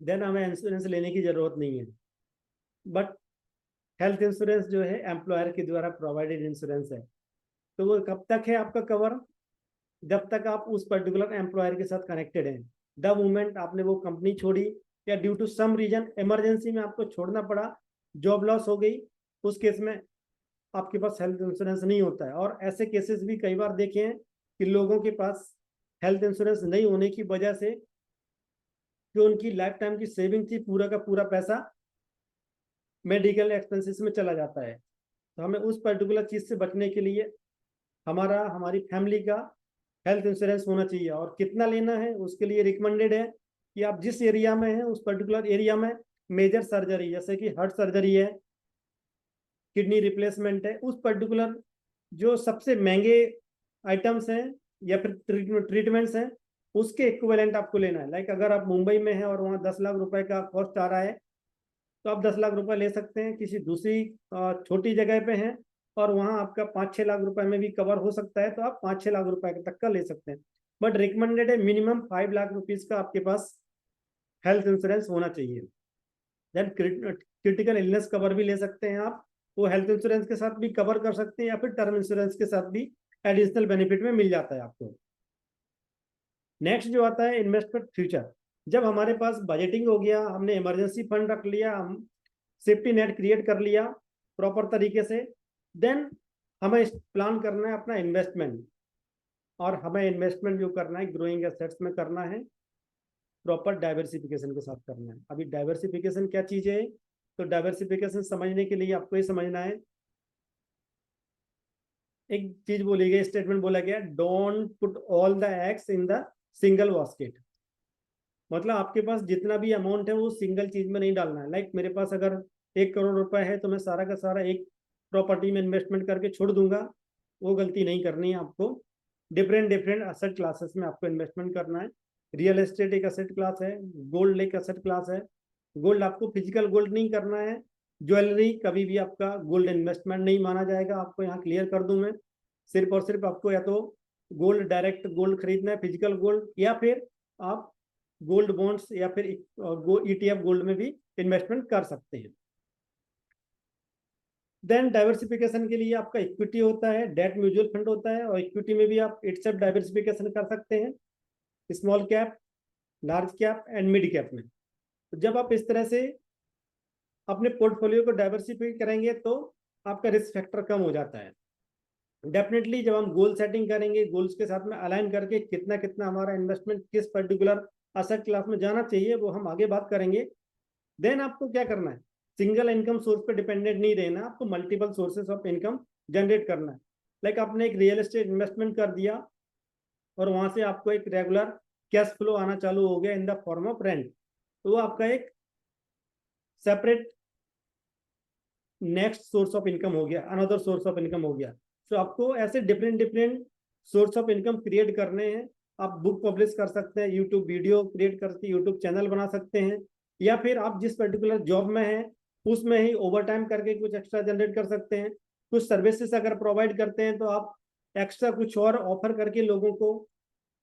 देन हमें इंश्योरेंस लेने की जरूरत नहीं है। बट हेल्थ इंश्योरेंस जो है एम्प्लॉयर के द्वारा प्रोवाइडेड इंश्योरेंस है, तो वो कब तक है आपका कवर, जब तक आप उस पर्टिकुलर एम्प्लॉयर के साथ कनेक्टेड हैं। द मोमेंट आपने वो कंपनी छोड़ी या due to some reason emergency में आपको छोड़ना पड़ा, जॉब लॉस हो गई, उस केस में आपके पास हेल्थ इंश्योरेंस नहीं होता है। और ऐसे केसेस भी कई बार देखे हैं कि लोगों के पास हेल्थ इंश्योरेंस नहीं होने की वजह से जो उनकी लाइफ टाइम की सेविंग थी पूरा का पूरा पैसा मेडिकल एक्सपेंसेस में चला जाता है। तो हमें उस पर्टिकुलर चीज से बचने के लिए हमारी फैमिली का हेल्थ इंश्योरेंस होना चाहिए। और कितना लेना है उसके लिए रिकमेंडेड है कि आप जिस एरिया में हैं उस पर्टिकुलर एरिया में मेजर सर्जरी जैसे कि हार्ट सर्जरी है, किडनी रिप्लेसमेंट है, उस पर्टिकुलर जो सबसे महंगे आइटम्स हैं या फिर ट्रीटमेंट्स हैं उसके इक्विवेलेंट आपको लेना है। लाइक अगर आप मुंबई में हैं और वहाँ 10 लाख रुपए का कॉस्ट आ रहा है तो आप 10 लाख रुपए ले सकते हैं। किसी दूसरी छोटी जगह पे हैं और वहाँ आपका 5-6 लाख रुपए में भी कवर हो सकता है तो आप 5-6 लाख रुपए तक का ले सकते हैं। बट रिकमेंडेड है मिनिमम 5 लाख रुपीज का आपके पास हेल्थ इंश्योरेंस होना चाहिए। देन क्रिटिकल इलनेस कवर भी ले सकते हैं आप, वो हेल्थ इंश्योरेंस के साथ भी कवर कर सकते हैं या फिर टर्म इंश्योरेंस के साथ भी एडिशनल बेनिफिट में मिल जाता है आपको। नेक्स्ट जो आता है इन्वेस्टमेंट फ्यूचर। जब हमारे पास बजटिंग हो गया, हमने इमरजेंसी फंड रख लिया, हम सेफ्टी नेट क्रिएट कर लिया प्रॉपर तरीके से, देन हमें प्लान करना है अपना इन्वेस्टमेंट। और हमें इन्वेस्टमेंट जो करना है ग्रोइंग एसेट्स में करना है, प्रॉपर डाइवर्सिफिकेशन के साथ करना है। अभी डाइवर्सिफिकेशन क्या चीज है, तो डाइवर्सिफिकेशन समझने के लिए आपको ये समझना है, एक चीज बोली गई, स्टेटमेंट बोला गया, don't put all the eggs in the single basket. मतलब आपके पास जितना भी अमाउंट है वो सिंगल चीज में नहीं डालना है। लाइक मेरे पास अगर 1 करोड़ रुपए है तो मैं सारा का सारा एक प्रॉपर्टी में इन्वेस्टमेंट करके छोड़ दूंगा, वो गलती नहीं करनी है आपको। डिफरेंट डिफरेंट असेट क्लासेस में आपको इन्वेस्टमेंट करना है। रियल एस्टेट एक असेट क्लास है, गोल्ड एक असेट क्लास है। गोल्ड आपको फिजिकल गोल्ड नहीं करना है, ज्वेलरी कभी भी आपका गोल्ड इन्वेस्टमेंट नहीं माना जाएगा, आपको यहाँ क्लियर कर दूं मैं। सिर्फ और सिर्फ आपको या तो गोल्ड डायरेक्ट गोल्ड खरीदना है फिजिकल गोल्ड, या फिर आप गोल्ड बॉन्ड्स या फिर ईटीएफ गोल्ड में भी इन्वेस्टमेंट कर सकते हैं। देन डाइवर्सिफिकेशन के लिए आपका इक्विटी होता है, डेट म्यूचुअल फंड होता है, और इक्विटी में भी आप इटसेल्फ डाइवर्सिफिकेशन कर सकते हैं, small cap, large cap and mid cap में। तो जब आप इस तरह से अपने पोर्टफोलियो को डाइवर्सिफाई करेंगे तो आपका रिस्क फैक्टर कम हो जाता है। डेफिनेटली जब हम गोल सेटिंग करेंगे, गोल्स के साथ में अलाइन करके कितना कितना हमारा इन्वेस्टमेंट किस पर्टिकुलर असेट क्लास में जाना चाहिए वो हम आगे बात करेंगे। देन आपको क्या करना है, सिंगल इनकम सोर्स पे डिपेंडेंट नहीं रहना, आपको multiple sources of income generate करना है। लाइक आपने एक रियल एस्टेट इन्वेस्टमेंट कर दिया और वहां से आपको एक रेगुलर कैश फ्लो आना चालू हो गया in the form of rent, तो वो आपका एक separate next source of income हो गया, अनदर सोर्स ऑफ इनकम हो गया। तो आपको ऐसे different different source of income create करने हैं। आप बुक पब्लिश कर सकते हैं, यूट्यूब वीडियो क्रिएट करके यूट्यूब चैनल बना सकते हैं, या फिर आप जिस पर्टिकुलर जॉब में हैं उसमें ही ओवर टाइम करके कुछ एक्स्ट्रा जनरेट कर सकते हैं। कुछ सर्विसेज अगर प्रोवाइड करते हैं तो आप एक्स्ट्रा कुछ और ऑफर करके लोगों को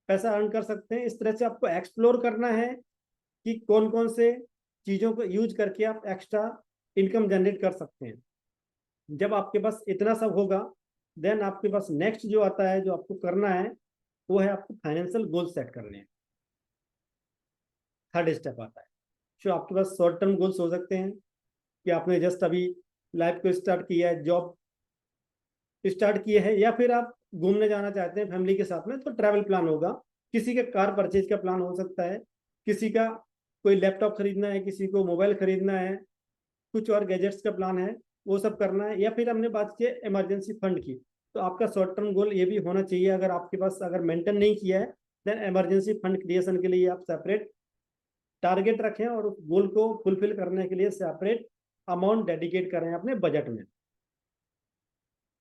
पैसा अर्न कर सकते हैं। इस तरह से आपको एक्सप्लोर करना है कि कौन कौन से चीज़ों को यूज करके आप एक्स्ट्रा इनकम जनरेट कर सकते हैं। जब आपके पास इतना सब होगा देन आपके पास नेक्स्ट जो आता है जो आपको करना है वो है आपको फाइनेंशियल गोल सेट करने हैं। थर्ड स्टेप आता है, जो आपके पास शॉर्ट टर्म गोल्स हो सकते हैं कि आपने जस्ट अभी लाइफ को स्टार्ट किया है, जॉब स्टार्ट किए है, या फिर आप घूमने जाना चाहते हैं फैमिली के साथ में तो ट्रैवल प्लान होगा। किसी का कार परचेज का प्लान हो सकता है, किसी का कोई लैपटॉप खरीदना है, किसी को मोबाइल खरीदना है, कुछ और गैजेट्स का प्लान है वो सब करना है। या फिर हमने बात की इमरजेंसी फंड की, तो आपका शॉर्ट टर्म गोल ये भी होना चाहिए। अगर आपके पास अगर मेंटेन नहीं किया है देन इमरजेंसी फंड क्रिएशन के लिए आप सेपरेट टारगेट रखें और उस गोल को फुलफिल करने के लिए सेपरेट अमाउंट डेडिकेट करें अपने बजट में।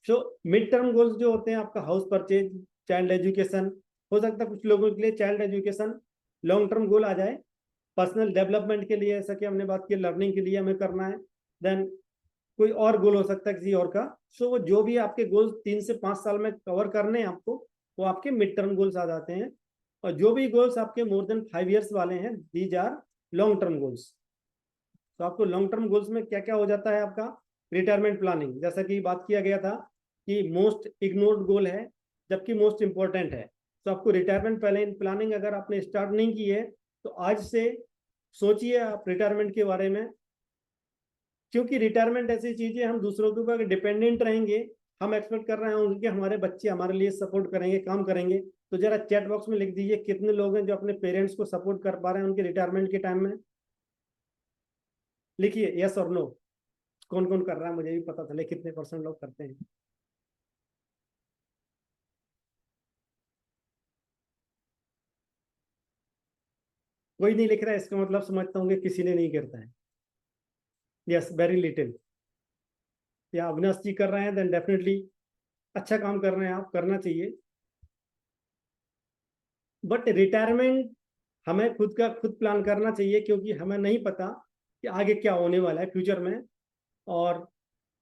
सो मिड टर्म गोल्स जो होते हैं आपका हाउस परचेज, चाइल्ड एजुकेशन, हो सकता है कुछ लोगों के लिए child education long term goal आ जाए। पर्सनल डेवलपमेंट के लिए जैसा कि हमने बात की लर्निंग के लिए हमें करना है। देन कोई और गोल हो सकता है किसी और का। सो वो जो भी आपके गोल्स 3 से 5 साल में कवर करने हैं आपको, वो आपके मिड टर्म गोल्स आ जाते हैं। और जो भी गोल्स आपके मोर देन 5 years वाले हैं, these are long term goals. तो आपको लॉन्ग टर्म गोल्स में क्या क्या हो जाता है आपका, रिटायरमेंट प्लानिंग, जैसा कि बात किया गया था कि मोस्ट इग्नोर्ड गोल है जबकि मोस्ट इंपॉर्टेंट है। तो आपको रिटायरमेंट प्लानिंग अगर आपने स्टार्ट नहीं की है तो आज से सोचिए आप रिटायरमेंट के बारे में। क्योंकि रिटायरमेंट ऐसी चीज है, हम दूसरों के ऊपर डिपेंडेंट रहेंगे, हम एक्सपेक्ट कर रहे होंगे कि हमारे बच्चे हमारे लिए सपोर्ट करेंगे, काम करेंगे। तो जरा चैट बॉक्स में लिख दीजिए कितने लोग हैं जो अपने पेरेंट्स को सपोर्ट कर पा रहे हैं उनके रिटायरमेंट के टाइम में। लिखिए यस और नो, कौन कौन कर रहा है, मुझे भी पता चले कितने % लोग करते हैं। कोई नहीं लिख रहा है, इसका मतलब समझता हूँ कि किसी ने नहीं करता है। Yes, very little. या अविनाश जी कर रहे हैं, देन डेफिनेटली अच्छा काम कर रहे हैं आप, करना चाहिए। बट रिटायरमेंट हमें खुद का खुद प्लान करना चाहिए, क्योंकि हमें नहीं पता कि आगे क्या होने वाला है फ्यूचर में। और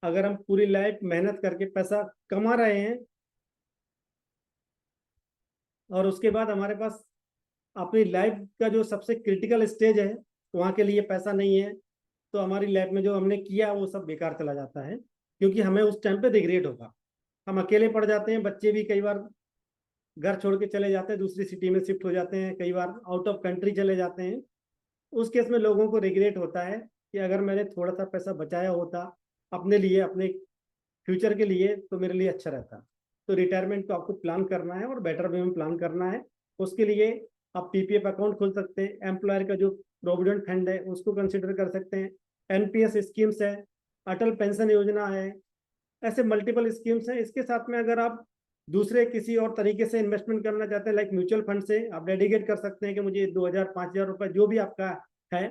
अगर हम पूरी लाइफ मेहनत करके पैसा कमा रहे हैं और उसके बाद हमारे पास अपनी लाइफ का जो सबसे क्रिटिकल स्टेज है वहाँ के लिए पैसा नहीं है, तो हमारी लाइफ में जो हमने किया वो सब बेकार चला जाता है, क्योंकि हमें उस टाइम पे रिग्रेट होगा। हम अकेले पड़ जाते हैं, बच्चे भी कई बार घर छोड़ के चले जाते हैं, दूसरी सिटी में शिफ्ट हो जाते हैं, कई बार आउट ऑफ कंट्री चले जाते हैं। उस केस में लोगों को रिग्रेट होता है कि अगर मैंने थोड़ा सा पैसा बचाया होता अपने लिए, अपने फ्यूचर के लिए, तो मेरे लिए अच्छा रहता। तो रिटायरमेंट को आपको प्लान करना है और बेटर वे में प्लान करना है। उसके लिए आप पीपीएफ अकाउंट खोल सकते हैं, एम्प्लॉयर का जो प्रोविडेंट फंड है उसको कंसिडर कर सकते हैं, एनपीएस स्कीम्स है, अटल पेंशन योजना है, ऐसे मल्टीपल स्कीम्स हैं। इसके साथ में अगर आप दूसरे किसी और तरीके से इन्वेस्टमेंट करना चाहते हैं, लाइक म्यूचुअल फंड से आप डेडिकेट कर सकते हैं कि मुझे 2,000 5,000 रुपए जो भी आपका है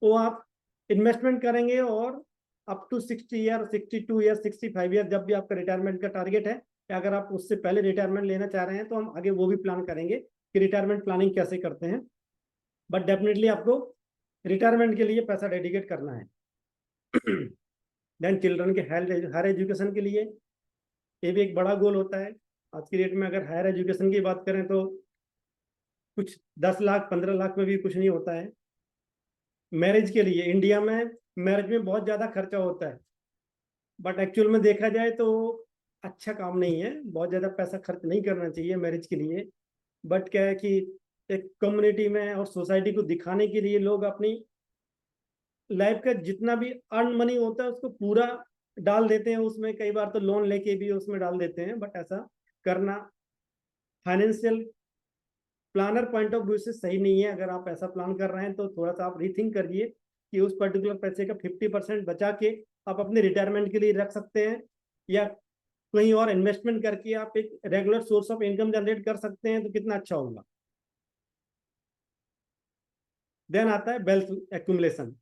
वो आप इन्वेस्टमेंट करेंगे, और up to 60 year, 62 year, 65 year, जब भी आपका रिटायरमेंट का टारगेट है, या अगर आप उससे पहले रिटायरमेंट लेना चाह रहे हैं तो हम आगे वो भी प्लान करेंगे कि रिटायरमेंट प्लानिंग कैसे करते हैं। बट डेफिनेटली आपको रिटायरमेंट के लिए पैसा डेडिकेट करना है। देन चिल्ड्रन के हायर एजुकेशन के लिए ये भी एक बड़ा गोल होता है। आज की डेट में अगर हायर एजुकेशन की बात करें तो कुछ 10 लाख 15 लाख में भी कुछ नहीं होता है। मैरिज के लिए इंडिया में मैरिज में बहुत ज़्यादा खर्चा होता है, बट एक्चुअल में देखा जाए तो अच्छा काम नहीं है, बहुत ज़्यादा पैसा खर्च नहीं करना चाहिए मैरिज के लिए। बट क्या है कि एक कम्युनिटी में और सोसाइटी को दिखाने के लिए लोग अपनी लाइफ का जितना भी अर्न मनी होता है उसको पूरा डाल देते हैं उसमें, कई बार तो लोन लेके भी उसमें डाल देते हैं। बट ऐसा करना financial planner point of view से सही नहीं है। अगर आप ऐसा प्लान कर रहे हैं तो थोड़ा सा आप रीथिंक करिए कि उस पर्टिकुलर पैसे का 50% बचा के आप अपने रिटायरमेंट के लिए रख सकते हैं, या कहीं और इन्वेस्टमेंट करके आप एक regular source of income generate कर सकते हैं, तो कितना अच्छा होगा। देन आता है वेल्थ एक्यूमुलेशन।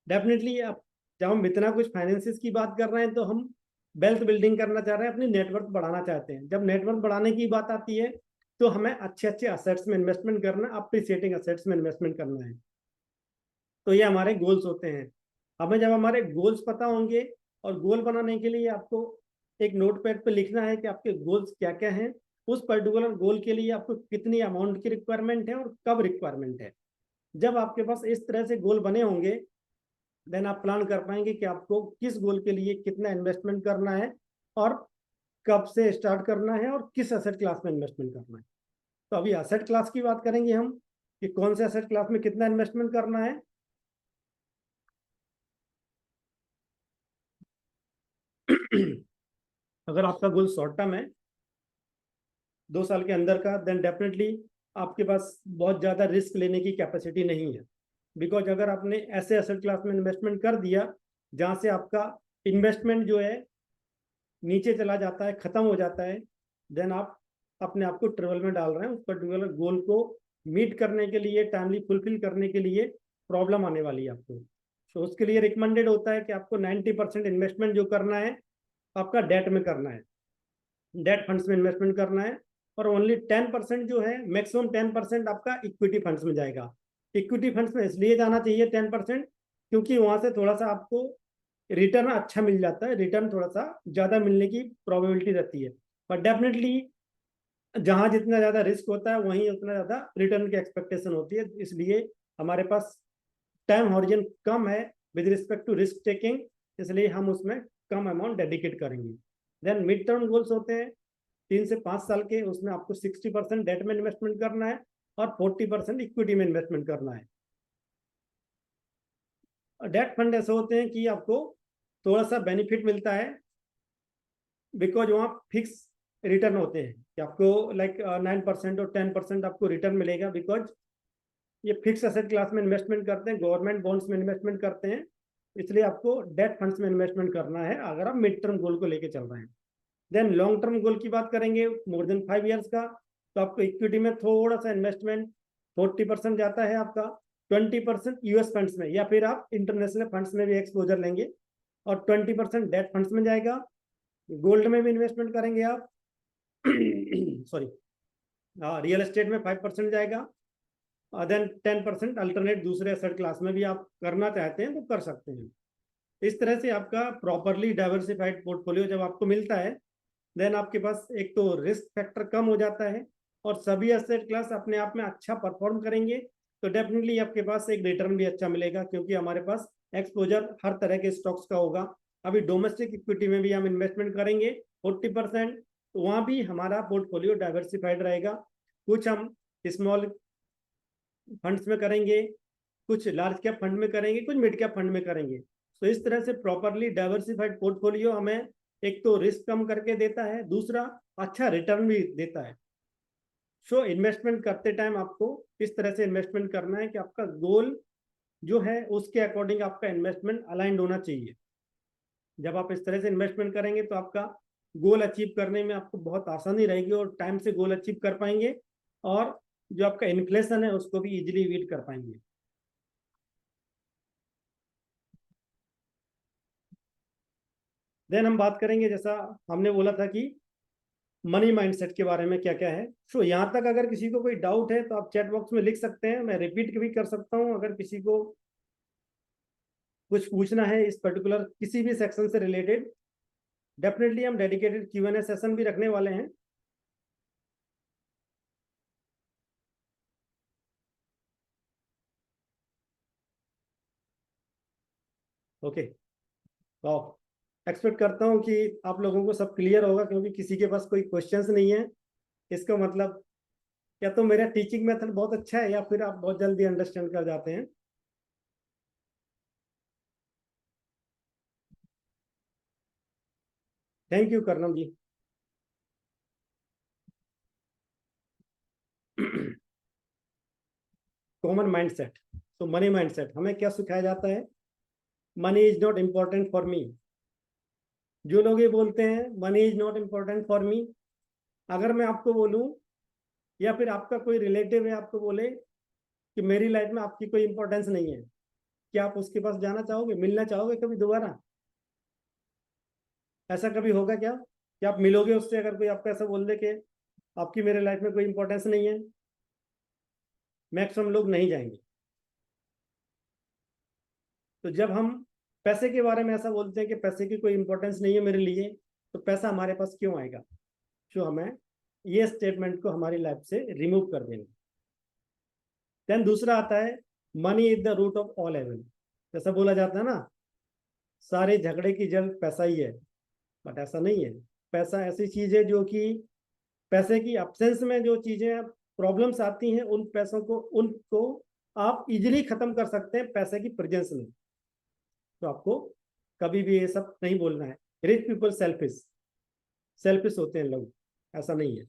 डेफिनेटली आप, जब हम इतना कुछ फाइनेंसिस की बात कर रहे हैं तो हम वेल्थ बिल्डिंग करना चाह रहे हैं, अपनी नेटवर्क बढ़ाना चाहते हैं। जब नेटवर्क बढ़ाने की बात आती है तो हमें अच्छे अच्छे असेट्स में इन्वेस्टमेंट करना, अप्रिसिएटिंग असेट्स में इन्वेस्टमेंट करना है। तो ये हमारे गोल्स होते हैं। हमें जब हमारे गोल्स पता होंगे, और गोल बनाने के लिए आपको एक नोट पैड पे लिखना है कि आपके गोल्स क्या क्या हैं, उस पर्टिकुलर गोल के लिए आपको कितनी अमाउंट की रिक्वायरमेंट है और कब रिक्वायरमेंट है। जब आपके पास इस तरह से गोल बने होंगे, देन आप प्लान कर पाएंगे कि आपको किस गोल के लिए कितना इन्वेस्टमेंट करना है, और कब से स्टार्ट करना है, और किस एसेट क्लास में इन्वेस्टमेंट करना है। तो अभी एसेट क्लास की बात करेंगे हम कि कौन से एसेट क्लास में कितना इन्वेस्टमेंट करना है। अगर आपका गोल शॉर्ट टर्म है 2 साल के अंदर का, देन डेफिनेटली आपके पास बहुत ज़्यादा रिस्क लेने की कैपेसिटी नहीं है। बिकॉज अगर आपने ऐसे एसेट क्लास में इन्वेस्टमेंट कर दिया जहाँ से आपका इन्वेस्टमेंट जो है नीचे चला जाता है, खत्म हो जाता है, देन आप अपने आप को ट्रेवल में डाल रहे हैं। उस पर्टिकुलर गोल को मीट करने के लिए, टाइमली फुलफिल करने के लिए प्रॉब्लम आने वाली है आपको। तो उसके लिए रिकमेंडेड होता है कि आपको 90% इन्वेस्टमेंट जो करना है आपका डेट में करना है, डेट फंड्स में इन्वेस्टमेंट करना है। और ओनली 10% जो है, मैक्सिमम 10% आपका इक्विटी फंड्स में जाएगा। इक्विटी फंड्स में इसलिए जाना चाहिए 10%, क्योंकि वहां से थोड़ा सा आपको रिटर्न अच्छा मिल जाता है, रिटर्न थोड़ा सा ज़्यादा मिलने की प्रोबेबिलिटी रहती है, पर डेफिनेटली जहाँ जितना ज़्यादा रिस्क होता है वहीं उतना ज़्यादा रिटर्न की एक्सपेक्टेशन होती है। इसलिए हमारे पास टाइम हॉरिजन कम है with respect to risk taking, इसलिए हम उसमें कम अमाउंट डेडिकेट करेंगे। देन मिड टर्म गोल्स होते हैं 3 से 5 साल के, उसमें आपको 60% डेट में इन्वेस्टमेंट करना है और 40% इक्विटी में इन्वेस्टमेंट करना है। डेट फंड ऐसे होते हैं कि आपको थोड़ा सा बेनिफिट मिलता है बिकॉज वहाँ फिक्स रिटर्न होते हैं कि आपको लाइक 9% और 10% आपको रिटर्न मिलेगा, बिकॉज ये फिक्स एसेट क्लास में इन्वेस्टमेंट करते हैं, गवर्नमेंट बॉन्ड्स में इन्वेस्टमेंट करते हैं, इसलिए आपको डेट फंड्स में इन्वेस्टमेंट करना है अगर आप मिड टर्म गोल को लेके चल रहे हैं। देन लॉन्ग टर्म गोल की बात करेंगे मोर देन 5 ईयर्स का, तो आपको इक्विटी में थोड़ा सा इन्वेस्टमेंट 40% जाता है आपका, 20% यूएस फंड्स में या फिर आप इंटरनेशनल फंड्स में भी एक्सपोजर लेंगे, और 20% डेट फंड्स में जाएगा। गोल्ड में भी इन्वेस्टमेंट करेंगे आप सॉरी, रियल एस्टेट में 5% जाएगा, देन 10% अल्टरनेट दूसरे एसेट क्लास में भी आप करना चाहते हैं तो कर सकते हैं। इस तरह से आपका प्रॉपरली डाइवर्सिफाइड पोर्टफोलियो जब आपको मिलता है, देन आपके पास एक तो रिस्क फैक्टर कम हो जाता है और सभी एसेट क्लास अपने आप में अच्छा परफॉर्म करेंगे, तो डेफिनेटली आपके पास एक रिटर्न भी अच्छा मिलेगा, क्योंकि हमारे पास एक्सपोजर हर तरह के स्टॉक्स का होगा। अभी डोमेस्टिक इक्विटी में भी हम इन्वेस्टमेंट करेंगे 40%, तो वहाँ भी हमारा पोर्टफोलियो डाइवर्सिफाइड रहेगा। कुछ हम स्मॉल फंड्स में करेंगे, कुछ लार्ज कैप फंड में करेंगे, कुछ मिड कैप फंड में करेंगे। तो इस तरह से प्रॉपरली डाइवर्सिफाइड पोर्टफोलियो हमें एक तो रिस्क कम करके देता है, दूसरा अच्छा रिटर्न भी देता है। सो इन्वेस्टमेंट करते टाइम आपको इस तरह से इन्वेस्टमेंट करना है कि आपका गोल जो है उसके अकॉर्डिंग आपका इन्वेस्टमेंट अलाइंड होना चाहिए। जब आप इस तरह से इन्वेस्टमेंट करेंगे तो आपका गोल अचीव करने में आपको बहुत आसानी रहेगी और टाइम से गोल अचीव कर पाएंगे, और जो आपका इन्फ्लेशन है उसको भी इजीली बीट कर पाएंगे। देन हम बात करेंगे, जैसा हमने बोला था कि मनी माइंडसेट के बारे में क्या क्या है। सो यहाँ तक अगर किसी को कोई डाउट है तो आप चैट बॉक्स में लिख सकते हैं, मैं रिपीट भी कर सकता हूँ अगर किसी को कुछ पूछना है इस पर्टिकुलर किसी भी सेक्शन से रिलेटेड। डेफिनेटली हम डेडिकेटेड Q&A सेशन भी रखने वाले हैं। ओके, तो एक्सपेक्ट करता हूँ कि आप लोगों को सब क्लियर होगा, क्योंकि किसी के पास कोई क्वेश्चंस नहीं है, इसका मतलब या तो मेरा टीचिंग मेथड बहुत अच्छा है या फिर आप बहुत जल्दी अंडरस्टैंड कर जाते हैं। Thank you Karnam ji. Common mindset, तो मनी माइंडसेट हमें क्या सिखाया जाता है, money is not important for me. जो लोग ये बोलते हैं money is not important for me, अगर मैं आपको बोलूं या फिर आपका कोई रिलेटिव है आपको बोले कि मेरी लाइफ में आपकी कोई इंपॉर्टेंस नहीं है, क्या आप उसके पास जाना चाहोगे, मिलना चाहोगे कभी दोबारा? ऐसा कभी होगा क्या कि आप मिलोगे उससे अगर कोई आपको ऐसा बोल दे कि आपकी मेरे लाइफ में कोई इंपॉर्टेंस नहीं है? मैक्सिमम लोग नहीं जाएंगे। तो जब हम पैसे के बारे में ऐसा बोलते हैं कि पैसे की कोई इंपॉर्टेंस नहीं है मेरे लिए, तो पैसा हमारे पास क्यों आएगा? जो हमें ये स्टेटमेंट को हमारी लाइफ से रिमूव कर देंगे। देन दूसरा आता है money is the root of all evil. जैसा बोला जाता है ना, सारे झगड़े की जड़ पैसा ही है, बट ऐसा नहीं है। पैसा ऐसी चीज है जो कि पैसे की एब्सेंस में जो चीजें प्रॉब्लम्स आती हैं उन पैसों को उनको आप इजीली खत्म कर सकते हैं पैसे की प्रेजेंस में। तो आपको कभी भी ये सब नहीं बोलना है रिच पीपल सेल्फिश, सेल्फिश होते हैं लोग, ऐसा नहीं है।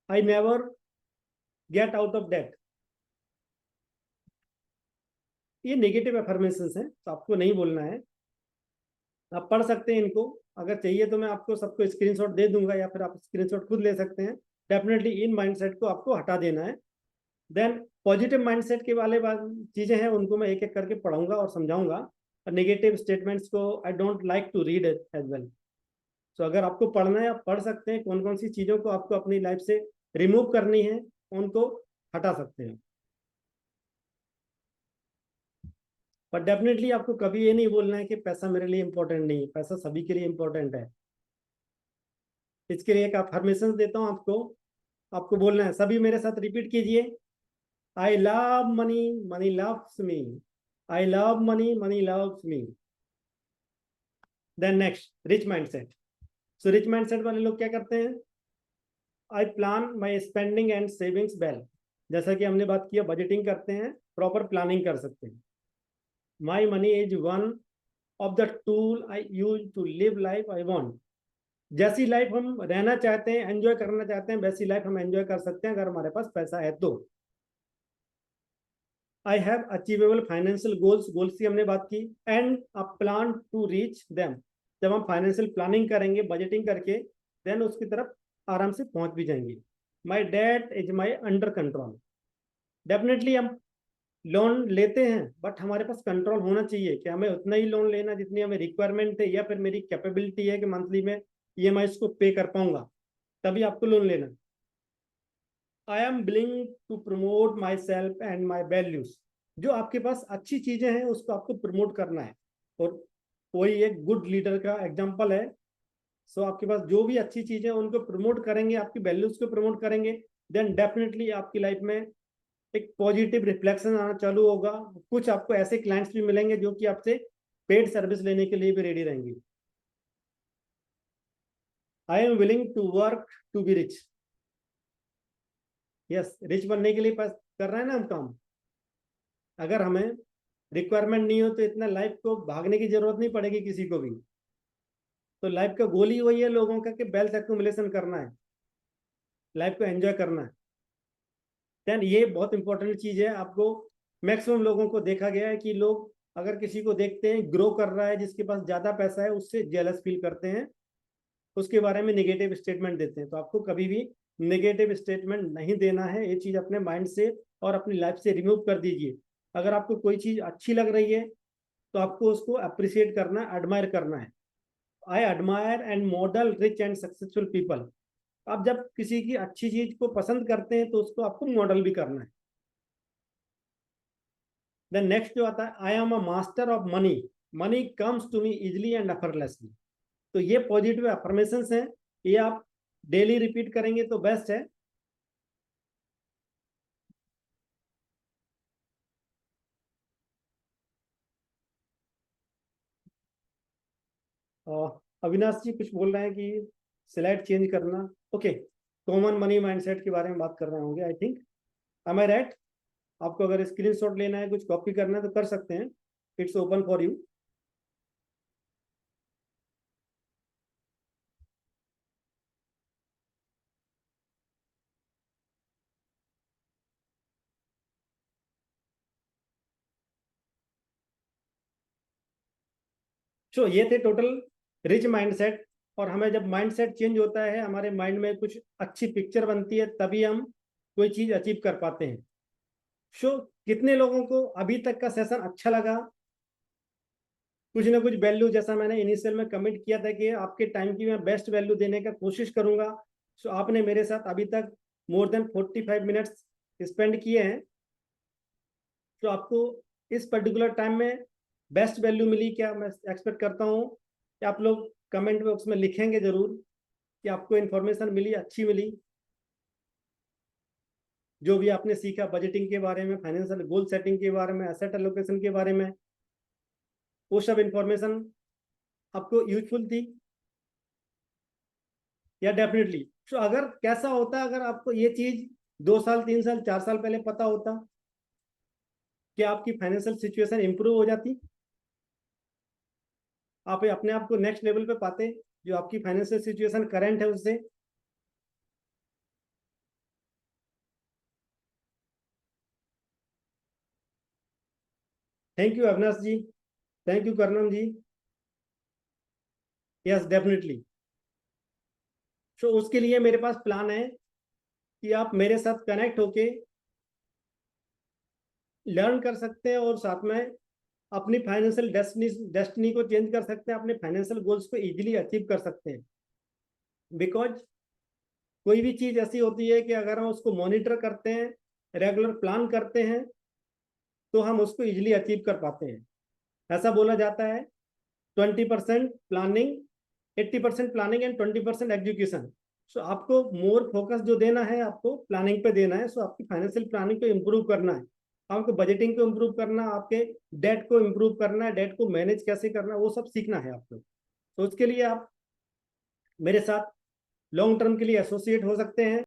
I never get out of debt, ये नेगेटिव एफर्मेशन है, तो आपको नहीं बोलना है। आप पढ़ सकते हैं इनको, अगर चाहिए तो मैं आपको सबको स्क्रीनशॉट दे दूंगा या फिर आप स्क्रीनशॉट खुद ले सकते हैं। डेफिनेटली इन माइंडसेट को आपको हटा देना है। देन पॉजिटिव माइंडसेट के वाले चीजें हैं उनको मैं एक एक करके पढ़ाऊंगा और समझाऊंगा। नेगेटिव स्टेटमेंट्स को I don't like to read as well. So अगर आपको पढ़ना है आप पढ़ सकते हैं, कौन कौन सी चीजों को आपको अपनी लाइफ से रिमूव करनी है उनको हटा सकते हैं। पर डेफिनेटली आपको कभी ये नहीं बोलना है कि पैसा मेरे लिए इंपॉर्टेंट नहीं है, पैसा सभी के लिए इंपॉर्टेंट है। इसके लिए एक अफर्मेशन देता हूँ आपको, आपको बोलना है, सभी मेरे साथ रिपीट कीजिए, I love money, money loves me, I love money, money loves me. Then next, rich mindset. So rich mindset वाले लोग क्या करते हैं, I plan my spending and savings well. जैसा कि हमने बात किया, बजटिंग करते हैं, प्रॉपर प्लानिंग कर सकते हैं। My money is one of the tool I use to live life I want. जैसी लाइफ हम रहना चाहते हैं, एंजॉय करना चाहते हैं, वैसी लाइफ हम एंजॉय कर सकते हैं अगर हमारे पास पैसा है तो। I have achievable financial goals, goals की हमने बात की, and a plan to reach them. जब हम फाइनेंशियल प्लानिंग करेंगे, बजटिंग करके, देन उसकी तरफ आराम से पहुंच भी जाएंगे। My debt is my under control. Definitely हम लोन लेते हैं, बट हमारे पास कंट्रोल होना चाहिए कि हमें उतना ही लोन लेना जितनी हमें रिक्वायरमेंट है, या फिर मेरी कैपेबिलिटी है कि मंथली में ईएमआई को पे कर पाऊंगा, तभी आपको लोन लेना। I am willing to promote myself and my values. जो आपके पास अच्छी चीजें हैं उसको आपको प्रमोट करना है, और वही एक गुड लीडर का एग्जाम्पल है। सो आपके पास जो भी अच्छी चीजें उनको प्रमोट करेंगे, आपकी वैल्यूज को प्रमोट करेंगे, देन डेफिनेटली आपकी लाइफ में एक पॉजिटिव रिफ्लेक्शन आना चालू होगा। कुछ आपको ऐसे क्लाइंट्स भी मिलेंगे जो कि आपसे पेड सर्विस लेने के लिए भी रेडी रहेंगे। I am willing to work to be rich. Yes, rich बनने के लिए कर रहे हैं ना हम काम। अगर हमें रिक्वायरमेंट नहीं हो तो इतना लाइफ को भागने की जरूरत नहीं पड़ेगी किसी को भी। तो लाइफ का गोल ही वही है लोगों का कि वेल्थ एक्यूमुलेशन करना है, लाइफ को एंजॉय करना है। देन ये बहुत इंपॉर्टेंट चीज है आपको। मैक्सिमम लोगों को देखा गया है कि लोग अगर किसी को देखते हैं ग्रो कर रहा है, जिसके पास ज्यादा पैसा है, उससे जेलस फील करते हैं, उसके बारे में निगेटिव स्टेटमेंट देते हैं। तो आपको कभी भी निगेटिव स्टेटमेंट नहीं देना है, ये चीज अपने माइंड से और अपनी लाइफ से रिमूव कर दीजिए। अगर आपको कोई चीज अच्छी लग रही है तो आपको उसको अप्रिशिएट करना है, एडमायर करना है। I admire and model rich and successful people. आप जब किसी की अच्छी चीज को पसंद करते हैं तो उसको आपको मॉडल भी करना है। देन नेक्स्ट जो आता है, I am a master of money, money comes to me easily and effortlessly. तो ये पॉजिटिव अफर्मेशंस हैं, ये आप डेली रिपीट करेंगे तो बेस्ट है। अविनाश जी कुछ बोल रहे हैं कि स्लाइड चेंज करना। ओके, कॉमन मनी माइंडसेट के बारे में बात कर रहे होंगे I think. Am I right? आपको अगर स्क्रीनशॉट लेना है, कुछ कॉपी करना है तो कर सकते हैं, इट्स ओपन फॉर यू। सो ये थे टोटल रिच माइंडसेट। और हमें जब माइंडसेट चेंज होता है, हमारे माइंड में कुछ अच्छी पिक्चर बनती है, तभी हम कोई चीज अचीव कर पाते हैं। सो कितने लोगों को अभी तक का सेशन अच्छा लगा? कुछ ना कुछ वैल्यू, जैसा मैंने इनिशियल में कमिट किया था कि आपके टाइम की मैं बेस्ट वैल्यू देने का कोशिश करूंगा। सो आपने मेरे साथ अभी तक मोर देन 45 मिनट्स स्पेंड किए हैं। तो आपको इस पर्टिकुलर टाइम में बेस्ट वैल्यू मिली क्या? मैं एक्सपेक्ट करता हूँ कि आप लोग कमेंट बॉक्स में लिखेंगे जरूर कि आपको इन्फॉर्मेशन मिली, अच्छी मिली। जो भी आपने सीखा बजटिंग के बारे में, फाइनेंशियल गोल सेटिंग के बारे में, एसेट एलोकेशन के बारे में, वो सब इन्फॉर्मेशन आपको यूजफुल थी या? डेफिनेटली। तो अगर कैसा होता अगर आपको ये चीज 2 साल, 3 साल, 4 साल पहले पता होता, कि आपकी फाइनेंशियल सिचुएशन इंप्रूव हो जाती, आप अपने आप को नेक्स्ट लेवल पे पाते जो आपकी फाइनेंशियल सिचुएशन करंट है उससे। Thank you Avinash ji, thank you Karnam ji. Yes definitely. तो उसके लिए मेरे पास प्लान है कि आप मेरे साथ कनेक्ट होके लर्न कर सकते हैं, और साथ में अपनी फाइनेंशियल डेस्टिनी को चेंज कर सकते हैं, अपने फाइनेंशियल गोल्स को इजीली अचीव कर सकते हैं। बिकॉज कोई भी चीज ऐसी होती है कि अगर हम उसको मॉनिटर करते हैं, रेगुलर प्लान करते हैं, तो हम उसको इजीली अचीव कर पाते हैं। ऐसा बोला जाता है 20% प्लानिंग, 80% प्लानिंग एंड 20% एग्जीक्यूशन। सो आपको मोर फोकस जो देना है, आपको प्लानिंग पे देना है। सो आपकी फाइनेंशियल प्लानिंग को इम्प्रूव करना है, आपको बजटिंग को इम्प्रूव करना, आपके डेट को इम्प्रूव करना है, डेट को मैनेज कैसे करना, वो सब सीखना है आपको। तो उसके लिए आप मेरे साथ लॉन्ग टर्म के लिए एसोसिएट हो सकते हैं।